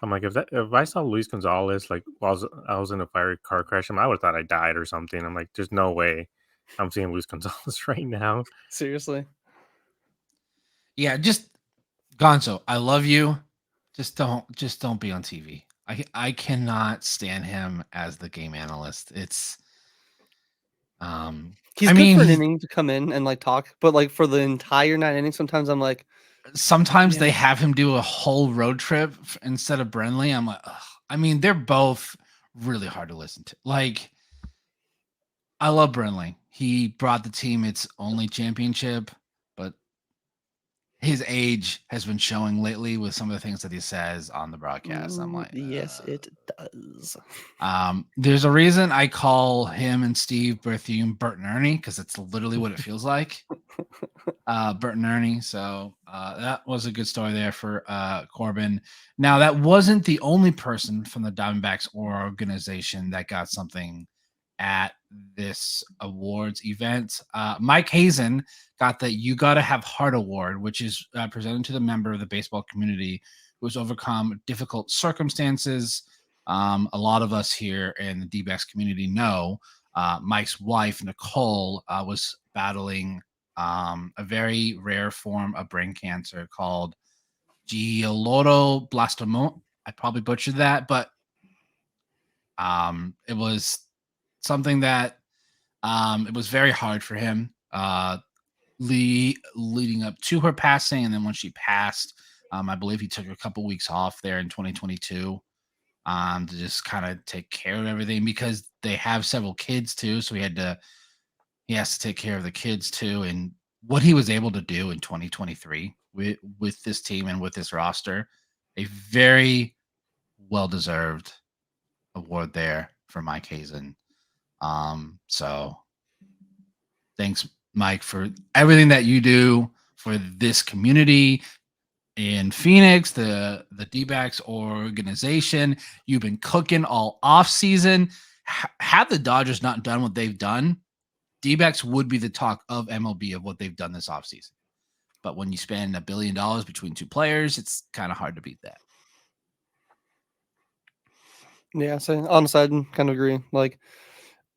Speaker 3: I'm like, if I saw Luis Gonzalez like while I was in a fiery car crash, I would have thought I died or something. I'm like, there's no way I'm seeing Luis Gonzalez right now.
Speaker 2: Seriously.
Speaker 1: Yeah, just Gonzo, I love you. Just don't be on TV. I cannot stand him as the game analyst. It's
Speaker 2: He's good for an inning to come in and like talk, but like for the entire 9 innings, sometimes I'm like,
Speaker 1: sometimes they have him do a whole road trip instead of Brenly. I'm like, ugh. I mean, they're both really hard to listen to. Like, I love Brenly. He brought the team its only championship, but his age has been showing lately with some of the things that he says on the broadcast. I'm like,
Speaker 2: yes, it does.
Speaker 1: There's a reason I call him and Steve Berthium Bert and Ernie, because it's literally what it feels like. Bert and Ernie. So that was a good story there for Corbin. Now, that wasn't the only person from the Diamondbacks organization that got something at this awards event. Mike Hazen got the You Gotta Have Heart Award, which is presented to the member of the baseball community who has overcome difficult circumstances. A lot of us here in the D-backs community know Mike's wife, Nicole, was battling a very rare form of brain cancer called glioblastoma. I probably butchered that, but it was something that it was very hard for him leading up to her passing. And then when she passed, I believe he took a couple weeks off there in 2022 to just kind of take care of everything because they have several kids too. So he has to take care of the kids too. And what he was able to do in 2023 with this team and with this roster, a very well-deserved award there for Mike Hazen. So thanks, Mike, for everything that you do for this community in Phoenix, the D-backs organization. You've been cooking all off season. Had the Dodgers not done what they've done, D-backs would be the talk of MLB of what they've done this offseason. But when you spend $1 billion between two players, it's kind of hard to beat that.
Speaker 2: Yeah, so honestly, I kind of agree. Like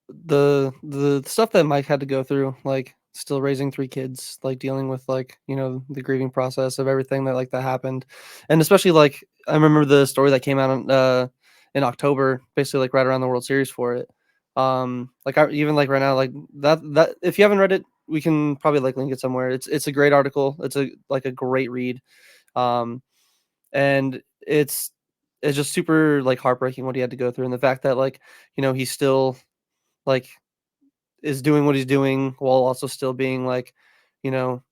Speaker 2: the stuff that Mike had to go through, like still raising 3 kids, like dealing with like, you know, the grieving process of everything that happened. And especially like I remember the story that came out in October, basically like right around the World Series for it. Like even like right now, like that if you haven't read it, we can probably like link it somewhere. It's a great article. It's a great read. And it's just super like heartbreaking what he had to go through, and the fact that like, you know, he's still like is doing what he's doing while also still being like, you know,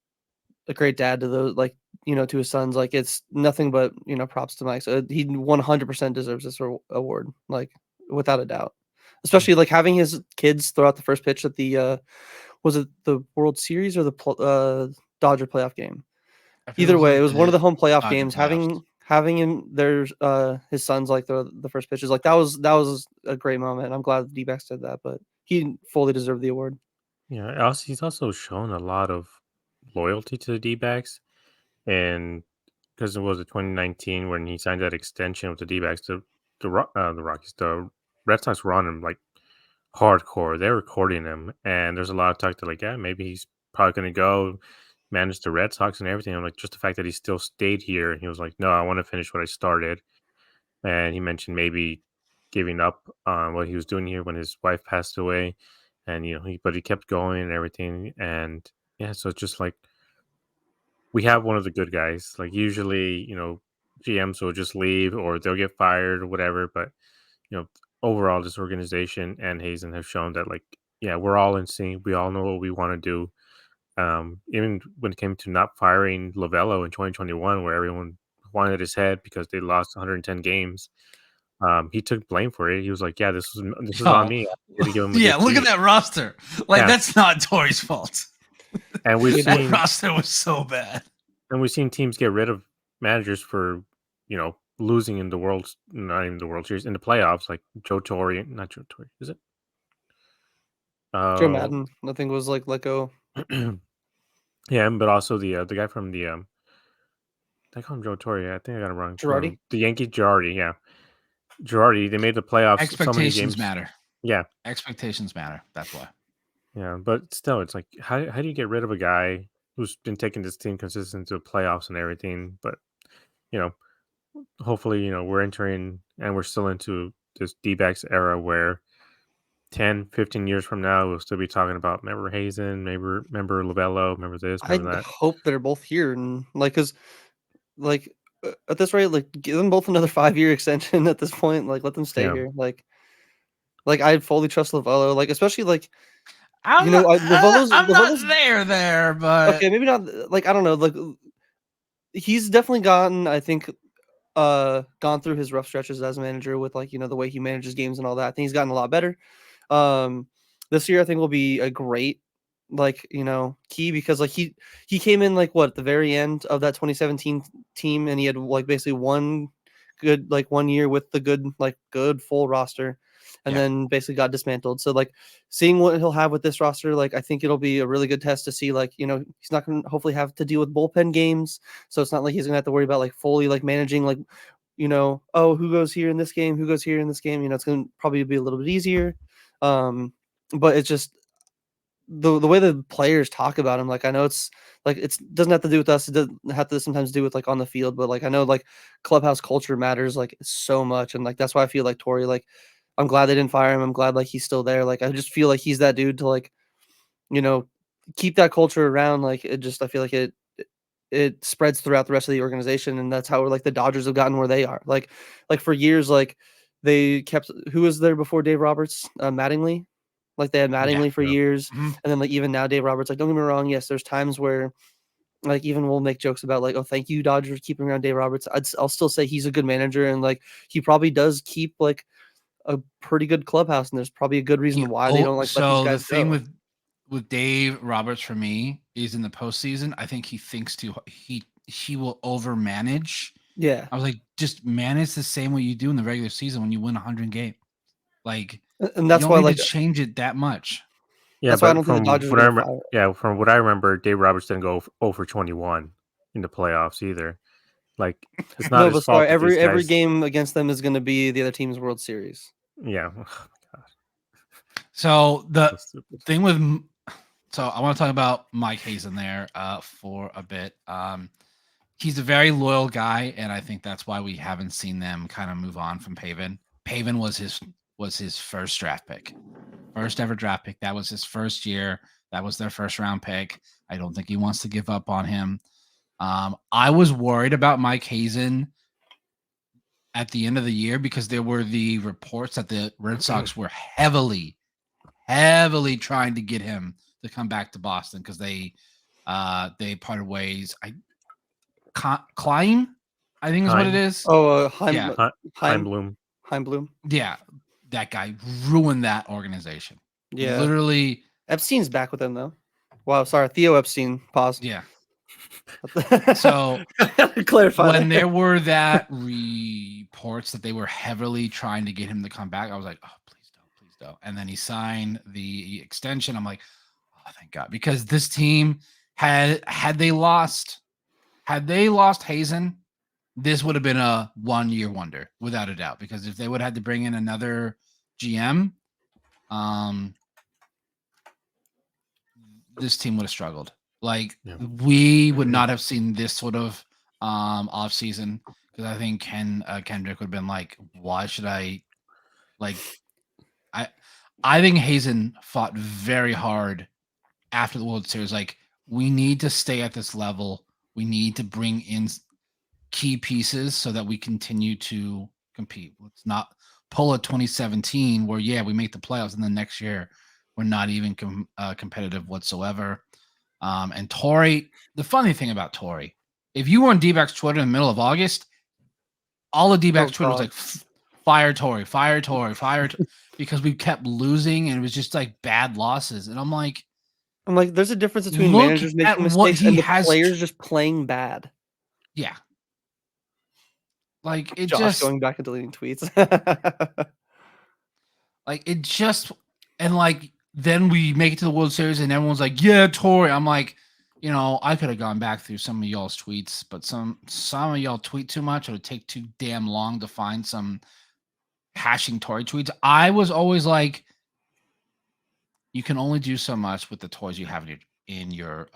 Speaker 2: a great dad to those, like, you know, to his sons. Like it's nothing but, you know, props to Mike. So he 100% deserves this award, like without a doubt. Especially like having his kids throw out the first pitch at the was it the World Series or the Dodger playoff game? Either way, it was one of the home playoff
Speaker 1: Dodger
Speaker 2: games.
Speaker 1: playoffs.
Speaker 2: Having him there's his sons like the first pitches, like that was a great moment. I'm glad the D-backs did that, but he fully deserved the award.
Speaker 3: Yeah, also, he's also shown a lot of loyalty to the D-backs, and because it was 2019 when he signed that extension with the D-backs, the Rockies, the Red Sox were on him like hardcore. They're recording him, and there's a lot of talk that like, yeah, maybe he's probably going to go manage the Red Sox and everything. I'm like, just the fact that he still stayed here, and he was like, no, I want to finish what I started. And he mentioned maybe giving up on what he was doing here when his wife passed away, and you know, but he kept going and everything. And yeah, so it's just like we have one of the good guys. Like usually, you know, GMs will just leave or they'll get fired or whatever. But you know, overall, this organization and Hazen have shown that, like, yeah, we're all in sync. We all know what we want to do. Even when it came to not firing Lovello in 2021, where everyone wanted his head because they lost 110 games, he took blame for it. He was like, "Yeah, this is on
Speaker 1: Oh,
Speaker 3: me. I didn't give him a
Speaker 1: yeah,
Speaker 3: good
Speaker 1: look at
Speaker 3: seat."
Speaker 1: that roster. Like,
Speaker 3: Yeah.
Speaker 1: that's not Torrey's fault.
Speaker 3: And we've
Speaker 1: That
Speaker 3: seen
Speaker 1: roster was so bad.
Speaker 3: teams get rid of managers for, you know, losing in the world, not even the World Series, in the playoffs, like Joe Torre, not Joe Torre, is it?
Speaker 2: Joe Madden, I think, was like let go.
Speaker 3: Yeah, but also the guy from the I call him Joe Torre. I think I got it wrong.
Speaker 2: Girardi?
Speaker 3: From the Yankees, Girardi. Yeah, Girardi. They made the playoffs so many
Speaker 1: Expectations
Speaker 3: games.
Speaker 1: matter.
Speaker 3: Yeah,
Speaker 1: Expectations matter. That's why.
Speaker 3: yeah, but still, it's like how do you get rid of a guy who's been taking this team consistent to the playoffs and everything? But you know, hopefully, you know, we're entering and we're still into this D-backs era where 10, 15 years from now, we'll still be talking about remember Hazen, remember Lovello, remember this,
Speaker 2: I
Speaker 3: remember that.
Speaker 2: hope they're both here, and like, cause like at this rate, like give them both another 5-year extension at this point. Like let them stay
Speaker 3: Yeah.
Speaker 2: here. Like I fully trust Lovello. Like especially like
Speaker 1: I'm
Speaker 2: you know
Speaker 1: not,
Speaker 2: Lovello's
Speaker 1: I'm not there, but
Speaker 2: okay. Maybe not. Like I don't know. Like he's definitely gotten, I think, gone through his rough stretches as a manager with like, you know, the way he manages games and all that. I think he's gotten a lot better. This year I think will be a great like, key because like he came in like what, the very end of that 2017 team, and he had like basically one good like 1 year with the good full roster, and
Speaker 1: Yeah.
Speaker 2: then basically got dismantled. So like seeing what he'll have with this roster, like I think it'll be a really good test to see like, he's not going to hopefully have to deal with bullpen games. So it's not like he's going to have to worry about like fully like managing like, oh, who goes here in this game, who goes here in this game, it's going to probably be a little bit easier. But it's just the way the players talk about him, like I know it's like it's doesn't have to do with us. It doesn't have to sometimes do with like on the field, but like I know like clubhouse culture matters like so much, and like that's why I feel like Torrey, like I'm glad they didn't fire him. I'm glad like he's still there. Like I just feel like he's that dude to like you know keep that culture around. Like it just I feel like it spreads throughout the rest of the organization, and that's how like the Dodgers have gotten where they are. Like for years, like they kept who was there before Dave Roberts, Mattingly. Like they had Mattingly for years,
Speaker 1: Mhm.
Speaker 2: and then like even now Dave Roberts. Like don't get me wrong, yes, there's times where like even we'll make jokes about like, oh, thank you Dodgers keeping around Dave Roberts. I'll still say he's a good manager, and like he probably does keep like a pretty good clubhouse, and there's probably a good reason why they don't like let these
Speaker 1: So the
Speaker 2: guys
Speaker 1: thing
Speaker 2: go.
Speaker 1: with Dave Roberts for me is in the postseason, I think he thinks he will overmanage.
Speaker 2: Yeah,
Speaker 1: I was like, just manage the same way you do in the regular season when you win 100 games. Like
Speaker 2: and
Speaker 1: you
Speaker 2: that's
Speaker 1: don't
Speaker 2: why
Speaker 1: need
Speaker 2: like
Speaker 1: to change it that much.
Speaker 3: Yeah,
Speaker 2: that's why I
Speaker 3: but
Speaker 2: don't think the
Speaker 3: from
Speaker 2: Dodgers are
Speaker 3: what I
Speaker 2: gonna
Speaker 3: remember,
Speaker 2: fire.
Speaker 3: yeah, from what I remember, Dave Roberts didn't go 0 for 21 in the playoffs either. Like it's not
Speaker 2: No,
Speaker 3: his
Speaker 2: but sorry,
Speaker 3: fault that these
Speaker 2: every
Speaker 3: guys.
Speaker 2: game against them is gonna be the other team's World Series.
Speaker 3: Yeah,
Speaker 1: So
Speaker 3: so
Speaker 1: the
Speaker 3: stupid.
Speaker 1: thing with so I want to talk about Mike Hazen there for a bit. He's a very loyal guy, and I think that's why we haven't seen them kind of move on from Pavin. Pavin was his first draft pick, first ever draft pick. That was his first year. That was their first round pick. I don't think he wants to give up on him. I was worried about Mike Hazen at the end of the year because there were the reports that the Red Sox were heavily trying to get him to come back to Boston because they parted ways. Klein, I think is what it
Speaker 3: Heim,
Speaker 1: is.
Speaker 2: Oh,
Speaker 1: Yeah.
Speaker 3: Heimblum.
Speaker 2: Heimbloom.
Speaker 1: Yeah, that guy ruined that organization.
Speaker 2: Yeah,
Speaker 1: Literally,
Speaker 2: Epstein's back with them though. Wow, sorry, Theo Epstein. Pause.
Speaker 1: yeah. So
Speaker 2: clarify
Speaker 1: when
Speaker 2: there.
Speaker 1: there were that reports that they were heavily trying to get him to come back, I was like, oh, please don't. And then he signed the extension. I'm like, oh, thank God, because this team had they lost Hazen, this would have been a 1-year wonder without a doubt. Because if they would have had to bring in another GM, this team would have struggled. Like we would not have seen this sort of off season because I think Kendrick would have been like, why should I like I think Hazen fought very hard after the World Series. Like we need to stay at this level. We need to bring in key pieces so that we continue to compete. Let's not pull a 2017 where we make the playoffs and then next year we're not even competitive whatsoever. And Torrey, the funny thing about Torrey, if you were on Dbacks Twitter in the middle of August, all of Dbacks Twitter was like, fire Torrey, because we kept losing and it was just like bad losses. And I'm like,
Speaker 2: there's a difference between
Speaker 1: look
Speaker 2: managers
Speaker 1: at
Speaker 2: making
Speaker 1: what
Speaker 2: mistakes
Speaker 1: he
Speaker 2: and the
Speaker 1: has
Speaker 2: players just playing bad.
Speaker 1: Yeah. Like it
Speaker 2: Josh
Speaker 1: just
Speaker 2: going back and deleting tweets.
Speaker 1: like it just and like then we make it to the World Series and everyone's like, yeah, Torrey. I'm like, I could have gone back through some of y'all's tweets, but some of y'all tweet too much. It would take too damn long to find some hashing Torrey tweets. I was always like, you can only do so much with the toys you have in your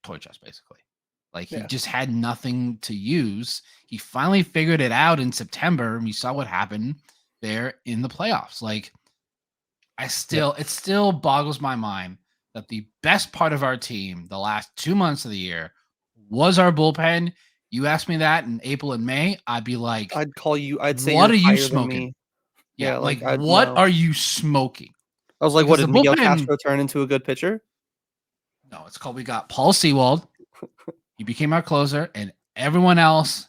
Speaker 1: toy chest, basically. Like he just had nothing to use. He finally figured it out in September, and we saw what happened there in the playoffs. Like it still boggles my mind that the best part of our team the last 2 months of the year was our bullpen. You asked me that in April and May, I'd be like,
Speaker 2: I'd call you. I'd say
Speaker 1: what
Speaker 2: you're
Speaker 1: are you
Speaker 2: higher than
Speaker 1: smoking?
Speaker 2: me.
Speaker 1: Yeah,
Speaker 2: Yeah,
Speaker 1: like
Speaker 2: I'd
Speaker 1: what
Speaker 2: know.
Speaker 1: are you smoking?
Speaker 2: I was like,
Speaker 1: Because
Speaker 2: what
Speaker 1: the
Speaker 2: did Miguel
Speaker 1: bullpen-
Speaker 2: Castro turn into a good pitcher?
Speaker 1: No, it's called we got Paul Sewald. He became our closer, and everyone else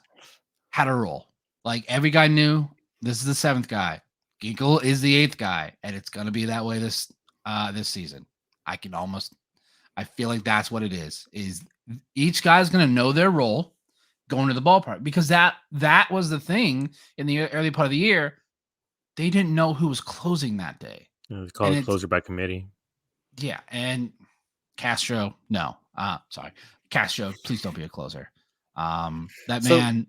Speaker 1: had a role. Like every guy knew this is the 7th guy. Ginkle is the 8th guy, and it's gonna be that way this season. I can almost I feel like that's what it is each guy's going to know their role going to the ballpark, because that was the thing in the early part of the year. They didn't know who was closing that day.
Speaker 3: We call it closer by committee.
Speaker 1: Yeah, and Castro, no. Sorry. Castro, please don't be a closer. That man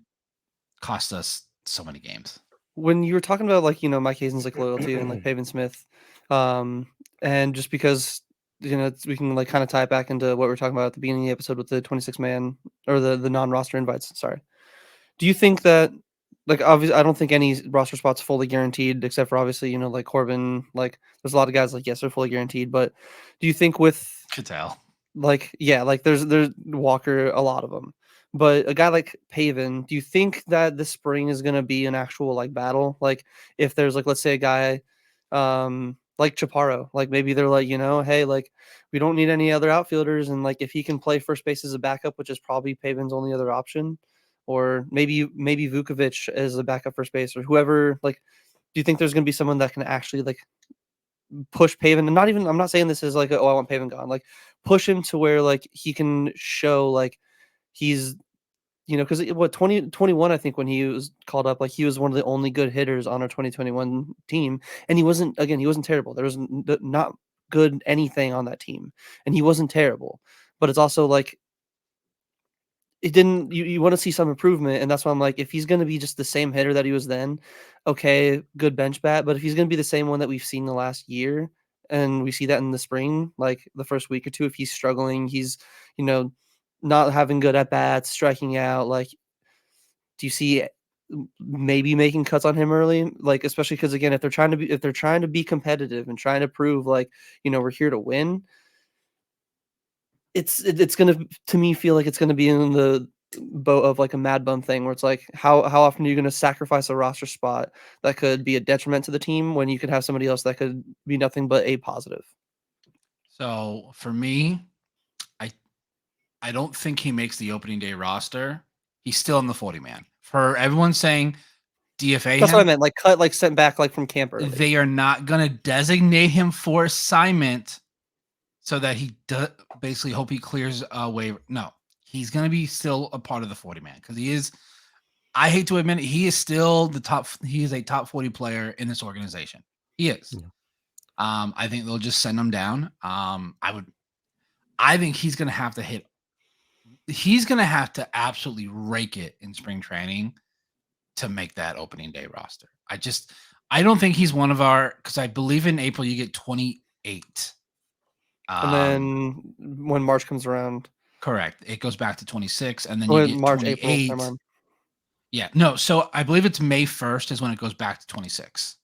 Speaker 1: cost us so many games.
Speaker 2: When you were talking about like, Mike Hazen's like loyalty and like Pavin Smith, and just because we can like kind of tie it back into what we were talking about at the beginning of the episode with the 26-man or the non-roster invites. Sorry. Do you think that, like, obviously, I don't think any roster spot's fully guaranteed, except for obviously, like Corbin, like there's a lot of guys like, yes, they're fully guaranteed, but do you think with
Speaker 1: Could tell.
Speaker 2: like, yeah, like there's Walker, a lot of them, but a guy like Pavin, do you think that this spring is going to be an actual like battle? Like if there's like, let's say a guy, like Chaparro, like maybe they're like, hey, like we don't need any other outfielders. And like, if he can play first base as a backup, which is probably Pavin's only other option, or maybe Vukovic as a backup first base or whoever, like, do you think there's going to be someone that can actually like push Pavin? And I'm not saying this is like, oh, I want Pavin gone, like push him to where like he can show like he's, because what 2021, I think when he was called up, like he was one of the only good hitters on our 2021 team, and he wasn't terrible. There was not good anything on that team, and he wasn't terrible. But it's also like it didn't. You want to see some improvement, and that's why I'm like, if he's going to be just the same hitter that he was then, okay, good bench bat. But if he's going to be the same one that we've seen the last year, and we see that in the spring, like the first week or two, if he's struggling, he's not having good at bats, striking out, like, do you see maybe making cuts on him early? Like, especially because again, if they're trying to be competitive and trying to prove like, we're here to win, it's gonna, to me, feel like it's gonna be in the boat of like a Mad Bum thing, where it's like, how often are you gonna sacrifice a roster spot that could be a detriment to the team when you could have somebody else that could be nothing but a positive?
Speaker 1: So for me, I don't think he makes the opening day roster. He's still in the 40-man. For everyone saying DFA
Speaker 2: That's
Speaker 1: him,
Speaker 2: what I meant. Like cut, like sent back, like from camp early.
Speaker 1: they are not going to designate him for assignment so that he basically hope he clears a waiver. No, he's going to be still a part of the 40-man because he is. I hate to admit it, he is still the top. He is a top 40 player in this organization. He is.
Speaker 3: Yeah.
Speaker 1: I think they'll just send him down. I think he's going to have to hit. He's going to have to absolutely rake it in spring training to make that opening day roster. I don't think he's one of our, because I believe in April you get 28.
Speaker 2: And then when March comes around,
Speaker 1: correct, it goes back to 26, and then you get
Speaker 2: March,
Speaker 1: 28.
Speaker 2: April.
Speaker 1: Yeah, no. So I believe it's May 1st is when it goes back to 26.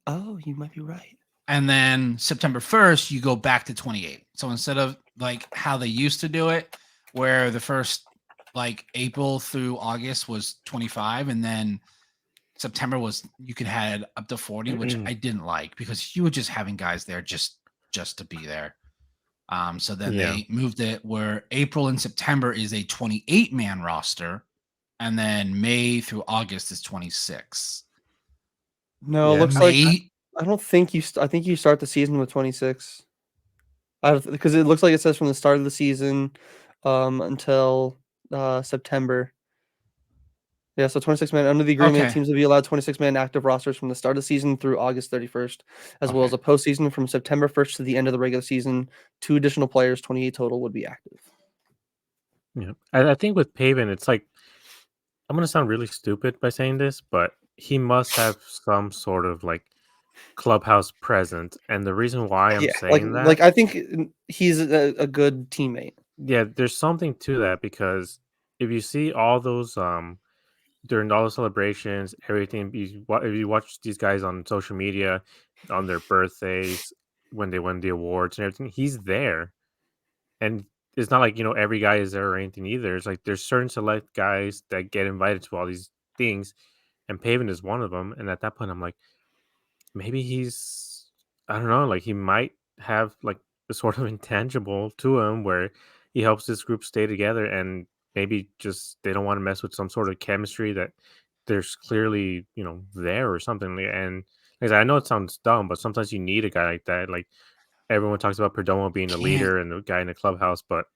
Speaker 2: Oh, you might be right.
Speaker 1: And then September 1st you go back to 28. So instead of like how they used to do it, where the first like April through August was 25, and then September was you could had up to 40, which I didn't like because you were just having guys there just to be there. So then they moved it where April and September is a 28-man roster, and then May through August is 26.
Speaker 2: No, it looks like I don't think I think you start the season with 26. Because it looks like it says from the start of the season until September. Yeah, so 26-man under the agreement, teams will be allowed 26-man active rosters from the start of the season through August 31st, as well as a postseason from September 1st to the end of the regular season. 2 additional players, 28 total, would be active.
Speaker 3: Yeah, I think with Pavin, it's like, I'm going to sound really stupid by saying this, but he must have some sort of like clubhouse presence. And the reason why I'm saying that,
Speaker 2: like I think he's a good teammate.
Speaker 3: Yeah, there's something to that, because if you see all those during all the celebrations, everything, if you watch these guys on social media on their birthdays, when they win the awards and everything, he's there. And it's not like, every guy is there or anything either. It's like there's certain select guys that get invited to all these things, and Pavin is one of them. And at that point, I'm like, maybe he's, I don't know, like he might have like a sort of intangible to him where he helps this group stay together, and maybe just they don't want to mess with some sort of chemistry that there's clearly, there or something. And like I know it sounds dumb, but sometimes you need a guy like that. Like everyone talks about Perdomo being the
Speaker 1: Can't-
Speaker 3: leader and the guy in the clubhouse, but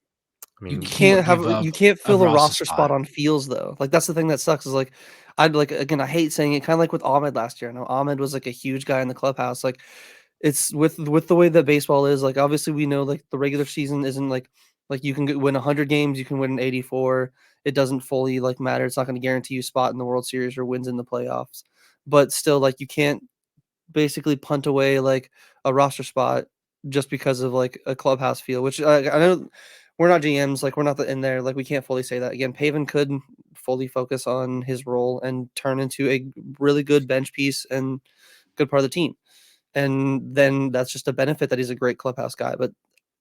Speaker 3: I mean,
Speaker 1: can't give up
Speaker 2: you can't
Speaker 1: a
Speaker 2: fill a
Speaker 1: roster
Speaker 2: roster spot
Speaker 1: spot.
Speaker 2: on Fields though. Like that's the thing that sucks is like I'd like again I hate saying it kind of like with Ahmed last year. I know Ahmed was like a huge guy in the clubhouse. Like it's with the way that baseball is. Like obviously we know like the regular season isn't like you can win 100 games, you can win 84. It doesn't fully like matter. It's not going to guarantee you a spot in the World Series or wins in the playoffs. But still, like you can't basically punt away like a roster spot just because of like a clubhouse feel, which I know we're not GMs, like we're not in there, like we can't fully say that. Again, Paven could fully focus on his role and turn into a really good bench piece and good part of the team. And then that's just a benefit that he's a great clubhouse guy. But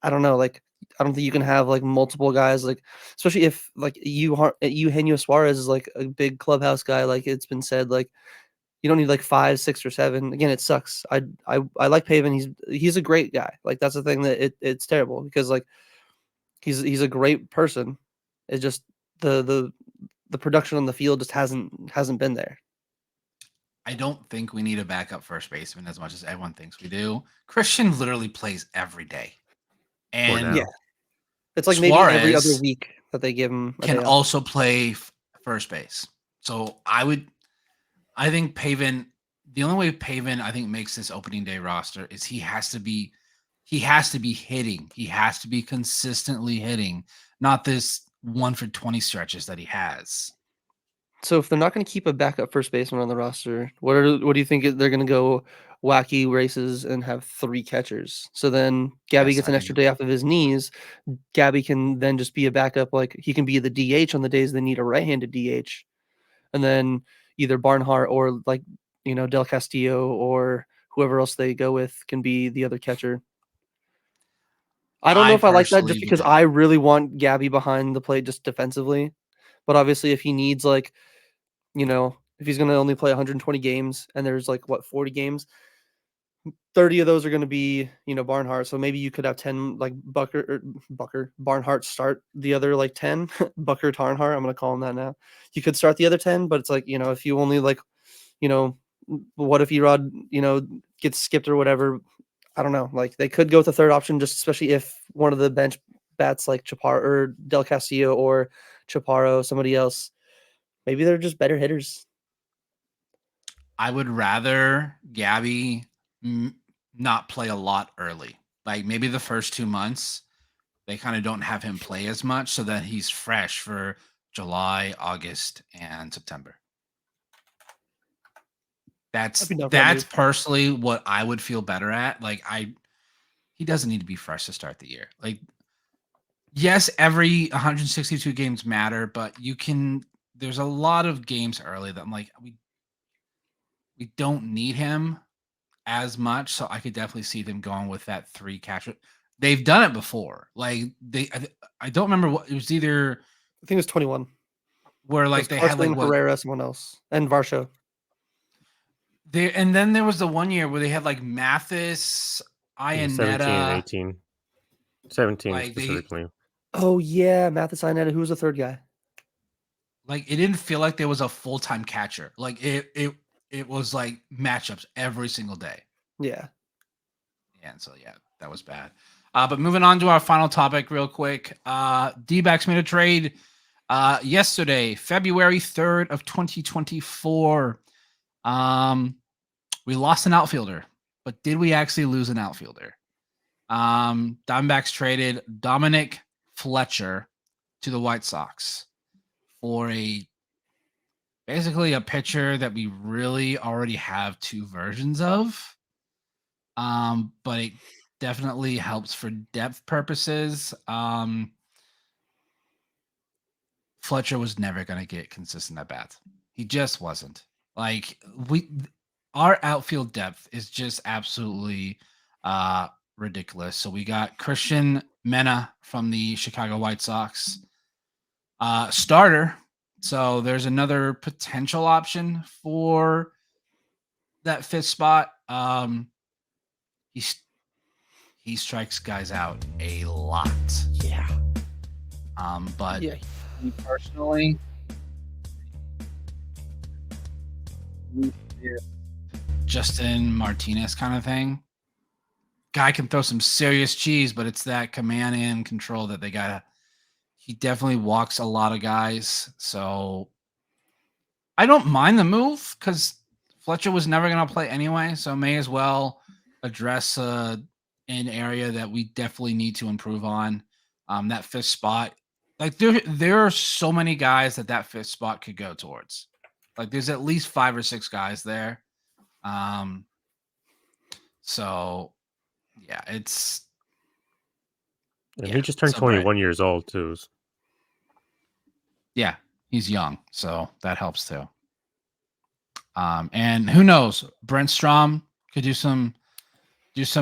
Speaker 2: I don't know, like I don't think you can have like multiple guys, like especially if like Eugenio Suarez is like a big clubhouse guy, like it's been said, like you don't need like 5, 6, or 7. Again, it sucks. I like Paven. He's a great guy. Like that's the thing that it's terrible because like he's a great person. It's just the production on the field just hasn't been there.
Speaker 1: I don't think we need a backup first baseman as much as everyone thinks we do. Christian literally plays every day. And
Speaker 3: now.
Speaker 2: Yeah. It's like maybe every other
Speaker 1: Suarez
Speaker 2: week that they give him a
Speaker 1: can
Speaker 2: day off.
Speaker 1: also play first base. So I think Paven, the only way Paven I think makes this opening day roster is he has to be hitting. He has to be consistently hitting, not this 1 for 20 stretches that he has.
Speaker 2: So if they're not going to keep a backup first baseman on the roster, what do you think they're going to go wacky races and have 3 catchers? So then Gabby
Speaker 1: Yes,
Speaker 2: gets
Speaker 1: I
Speaker 2: an extra
Speaker 1: think-
Speaker 2: day off of his knees. Gabby can then just be a backup, like he can be the DH on the days they need a right-handed DH, and then either Barnhart or like Del Castillo or whoever else they go with can be the other catcher. I don't know if I like that just because I really want Gabby behind the plate just defensively. But obviously, if he needs like, if he's going to only play 120 games and there's like 40 games, 30 of those are going to be, Barnhart. So maybe you could have 10 like Barnhart start the other like 10 Bucker Tarnhart. I'm going to call him that now. You could start the other 10, but it's like, if you only like, what if Erod, gets skipped or whatever? I don't know. Like they could go with the third option, just especially if one of the bench bats like Chaparro or Del Castillo or Chaparro, somebody else, maybe they're just better hitters.
Speaker 1: I would rather Gabby not play a lot early. Like maybe the first 2 months, they kind of don't have him play as much so that he's fresh for July, August, and September. That's personally what I would feel better at. Like he doesn't need to be fresh to start the year. Like, yes, every 162 games matter, but there's a lot of games early that I'm like, we don't need him as much. So I could definitely see them going with that 3 catcher. They've done it before. Like I don't remember what it was either.
Speaker 2: I think it was 21.
Speaker 1: Where like they had like
Speaker 2: Herrera, someone else, and Varsho.
Speaker 1: And then there was the one year where they had like Mathis, Iannetta,
Speaker 3: 17 and 18. 17 like specifically.
Speaker 2: Oh yeah, Mathis, Iannetta. Who was the third guy?
Speaker 1: Like it didn't feel like there was a full-time catcher. Like it was like matchups every single day.
Speaker 2: Yeah.
Speaker 1: And so yeah, that was bad. But moving on to our final topic real quick. Dbacks made a trade yesterday, February 3rd of 2024. We lost an outfielder, but did we actually lose an outfielder? Dbacks traded Dominic Fletcher to the White Sox for basically a pitcher that we really already have 2 versions of. But it definitely helps for depth purposes. Fletcher was never going to get consistent at bats. He just wasn't. Like our outfield depth is just absolutely ridiculous. So we got Christian Mena from the Chicago White Sox, starter. So there's another potential option for that 5th spot. He strikes guys out a lot.
Speaker 2: Yeah.
Speaker 1: But me personally, Justin Martinez kind of thing. guy can throw some serious cheese, but it's that command and control that they gotta. He definitely walks a lot of guys, so I don't mind the move because Fletcher was never gonna play anyway, so may as well address an area that we definitely need to improve on. That fifth spot, like there are so many guys that fifth spot could go towards. Like there's at least 5 or 6 guys there. So yeah, it's
Speaker 3: And
Speaker 1: yeah,
Speaker 3: he just turned
Speaker 1: so Brett,
Speaker 3: 21 years old too.
Speaker 1: yeah, he's young, so that helps too. And who knows, Brent Strom could do some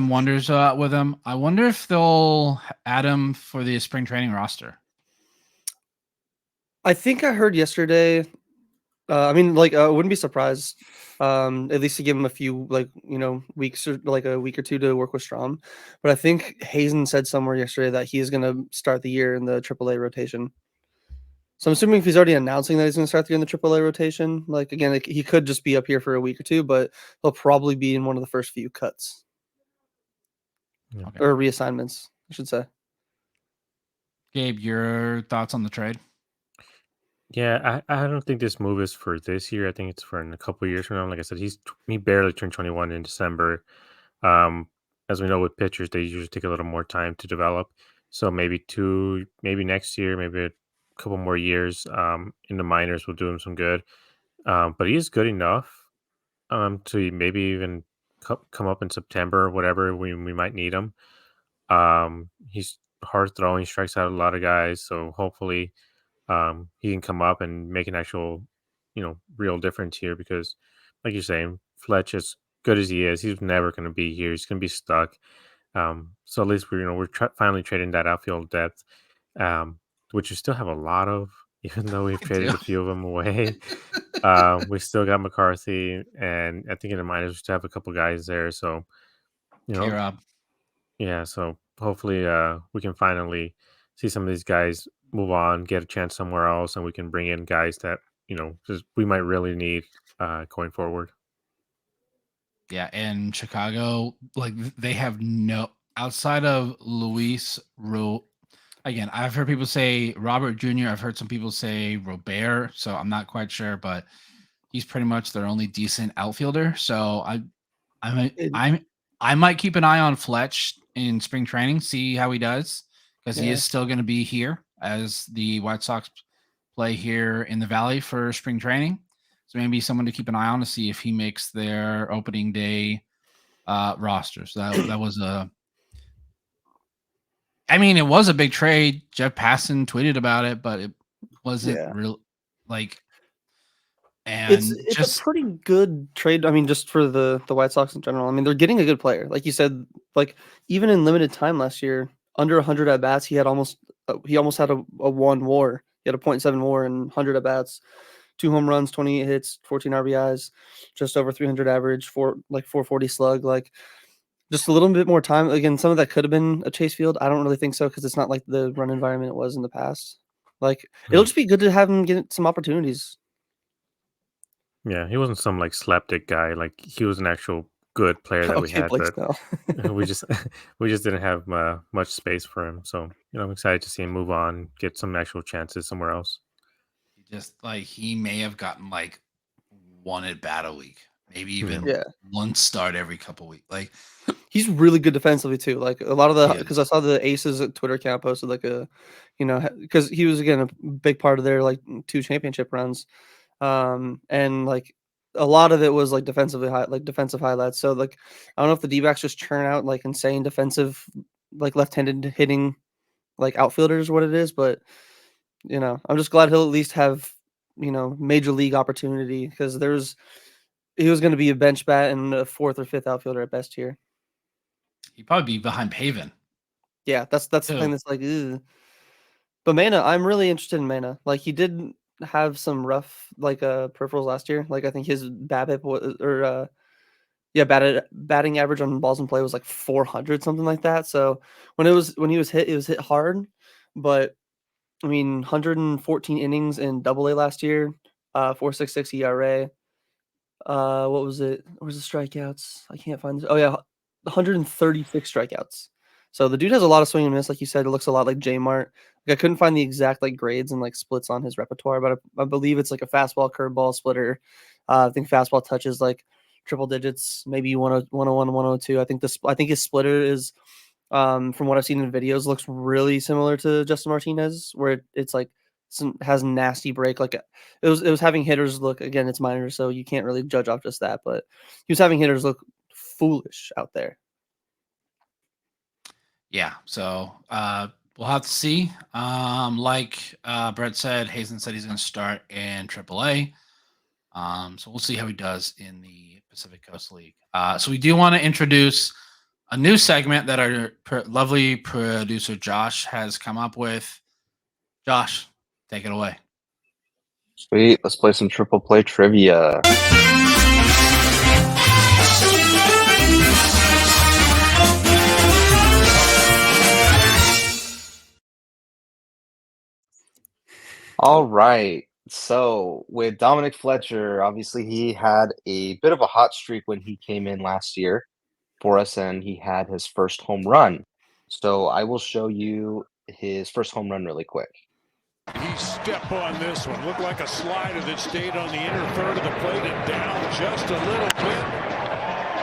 Speaker 1: wonders with him. I wonder if they'll add him for the spring training roster.
Speaker 2: I think I heard yesterday. I mean, like, I wouldn't be surprised. At least to give him a few, like, weeks or like a week or two to work with Strom. But I think Hazen said somewhere yesterday that he is going to start the year in the AAA rotation. So I'm assuming if he's already announcing that he's going to start the year in the AAA rotation, like again, like, he could just be up here for a week or two, but he'll probably be in one of the first few cuts
Speaker 1: Okay.
Speaker 2: or reassignments, I should say.
Speaker 3: Gabe,
Speaker 1: your thoughts on the trade?
Speaker 3: Yeah, I don't think this move is for this year. I think it's for in a couple of years from now. Like I said, he barely turned 21 in December. As we know with pitchers, they usually take a little more time to develop. So maybe next year, maybe a couple more years in the minors will do him some good. But he is good enough to maybe even come up in September or whatever we might need him. He's hard throwing, strikes out a lot of guys. So hopefully he can come up and make an actual, real difference here because, like you're saying, Fletch, as good as he is, he's never going to be here. He's going to be stuck. So at least we're finally trading that outfield depth, which we still have a lot of, even though we've traded a few of them away. We still got McCarthy, and I think in the minors we still have a couple guys there. So,
Speaker 1: K-Rob.
Speaker 3: yeah. So hopefully, we can finally see some of these guys move on, get a chance somewhere else, and we can bring in guys that we might really need going forward.
Speaker 1: Yeah, and Chicago, like they have no outside of Luis Again, I've heard people say Robert Jr. I've heard some people say Robert, so I'm not quite sure, but he's pretty much their only decent outfielder. So I might keep an eye on Fletch in spring training, see how he does, because he is still going to be here as the White Sox play here in the Valley for spring training. So maybe someone to keep an eye on to see if he makes their opening day roster. So that was it was a big trade. Jeff Passan tweeted about it, but it wasn't real like. And
Speaker 2: it's a pretty good trade. I mean, just for the White Sox in general. I mean, they're getting a good player, like you said. Like even in limited time last year, under 100 at bats, he almost had a 1 WAR. He had a .7 WAR and 100 at bats, 2 home runs, 28 hits, 14 RBIs, just over 300 average, 440 slug. Like just a little bit more time. Again, some of that could have been a chase field. I don't really think so because it's not like the run environment it was in the past. Like it'll just be good to have him get some opportunities.
Speaker 3: Yeah, he wasn't some like slapdick guy. Like he was an actual good player that we had, but we just didn't have much space for him. So I'm excited to see him move on, get some actual chances somewhere else.
Speaker 1: Just like he may have gotten like 1 at bat a week, maybe even 1 start every couple weeks. Like
Speaker 2: he's really good defensively too. Like a lot of because I saw the Aces Twitter account posted like because he was again a big part of their like 2 championship runs. And like a lot of it was like defensive highlights. So like I don't know if the Dbacks just churn out like insane defensive like left-handed hitting like outfielders what it is, but I'm just glad he'll at least have major league opportunity because he was going to be a bench bat and a 4th or 5th outfielder at best here.
Speaker 1: He'd probably be behind Paven.
Speaker 2: Yeah, that's the thing that's like, ugh. But Mena, I'm really interested in Mena. Like he did have some rough like peripherals last year. Like I think his BABIP batting average on balls in play was like 400 something like that. So when he was hit, it was hit hard. But I mean, 114 innings in Double-A last year, 4.66 ERA. What was it? Where's the strikeouts? I can't find this. Oh yeah, 136 strikeouts. So the dude has a lot of swing and miss, like you said. It looks a lot like J Mart. Like, I couldn't find the exact like grades and like splits on his repertoire, but I believe it's like a fastball, curveball, splitter. I think fastball touches like triple digits, maybe 101, 102. I think his splitter is, from what I've seen in videos, looks really similar to Justin Martinez, where it's like has nasty break. Like it was having hitters look, again, it's minor, so you can't really judge off just that, but he was having hitters look foolish out there.
Speaker 1: Yeah, so we'll have to see. Like Brett said, Hazen said he's going to start in AAA. So we'll see how he does in the Pacific Coast League. So we do want to introduce a new segment that our lovely producer Josh has come up with. Josh, take it away.
Speaker 7: Sweet. Let's play some triple play trivia. All right. So with Dominic Fletcher, obviously he had a bit of a hot streak when he came in last year for us, and he had his first home run. So I will show you his first home run really quick.
Speaker 8: He stepped on this one. Looked like a slider that stayed on the inner third of the plate and down just a little bit.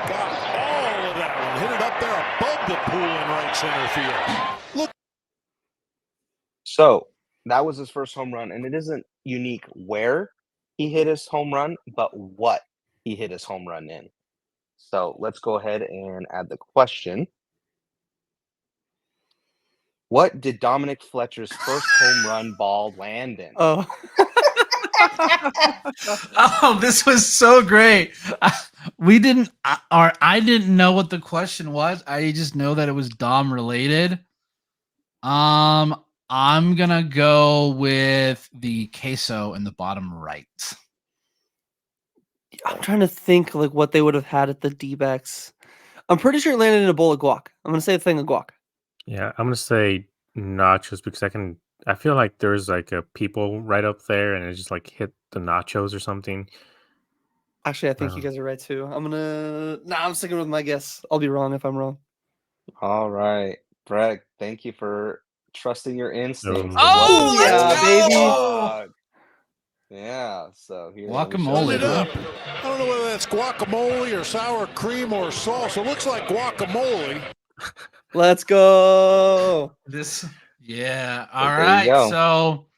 Speaker 8: Got all of that one. Hit it up there above the pool in right center field. Look.
Speaker 7: So that was his first home run, and it isn't unique where he hit his home run, but what he hit his home run in. So let's go ahead and add the question. What did Dominic Fletcher's first home run ball land in?
Speaker 2: Oh.
Speaker 1: Oh, this was so great. I didn't know what the question was. I just know that it was Dom related. I'm gonna go with the queso in the bottom right.
Speaker 2: I'm trying to think like what they would have had at the Dbacks. I'm pretty sure it landed in a bowl of guac. I'm gonna say a thing of guac.
Speaker 3: Yeah, I'm gonna say nachos because I feel like there's like a people right up there and it just like hit the nachos or something.
Speaker 2: Actually, I think you guys are right too. I'm sticking with my guess. I'll be wrong if I'm wrong.
Speaker 7: All right, Brett, thank you for trusting your instincts.
Speaker 1: Oh,
Speaker 2: yeah, baby.
Speaker 7: Yeah, so here
Speaker 1: Guacamole.
Speaker 8: It up. I don't know whether that's guacamole or sour cream or salsa. It looks like guacamole.
Speaker 2: Let's go.
Speaker 1: Yeah.
Speaker 7: But
Speaker 1: All
Speaker 7: there you
Speaker 1: right.
Speaker 7: go.
Speaker 1: So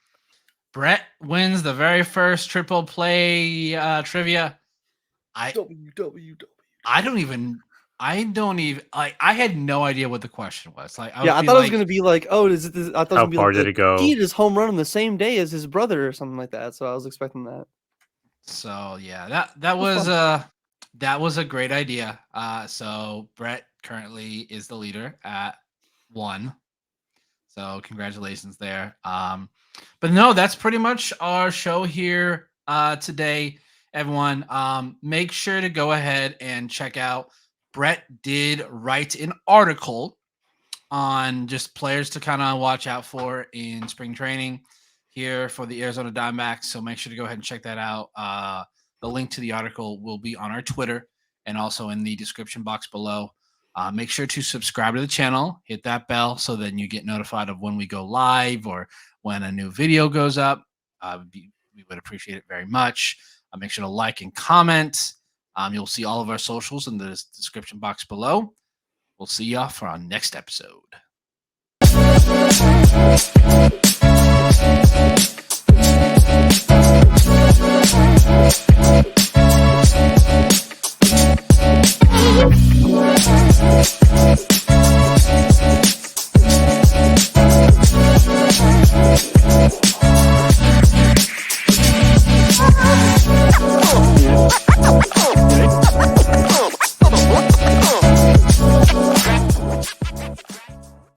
Speaker 1: Brett wins the very first triple play trivia. I had no idea what the question was. Like,
Speaker 2: I thought it was gonna be like, oh, is it this? I thought it was
Speaker 3: How
Speaker 2: gonna be
Speaker 3: far
Speaker 2: like,
Speaker 3: did it go?
Speaker 2: He hit his home run on the same day as his brother or something like that. So I was expecting that.
Speaker 1: So yeah, that was a great idea. So Brett currently is the leader at 1. So congratulations there. But no, that's pretty much our show here today, everyone. Make sure to go ahead and check out. Brett did write an article on just players to kind of watch out for in spring training here for the Arizona Diamondbacks. So make sure to go ahead and check that out. The link to the article will be on our Twitter and also in the description box below. Make sure to subscribe to the channel, hit that bell so then you get notified of when we go live or when a new video goes up. We would appreciate it very much. Make sure to like and comment. You'll see all of our socials in the description box below. We'll see y'all for our next episode.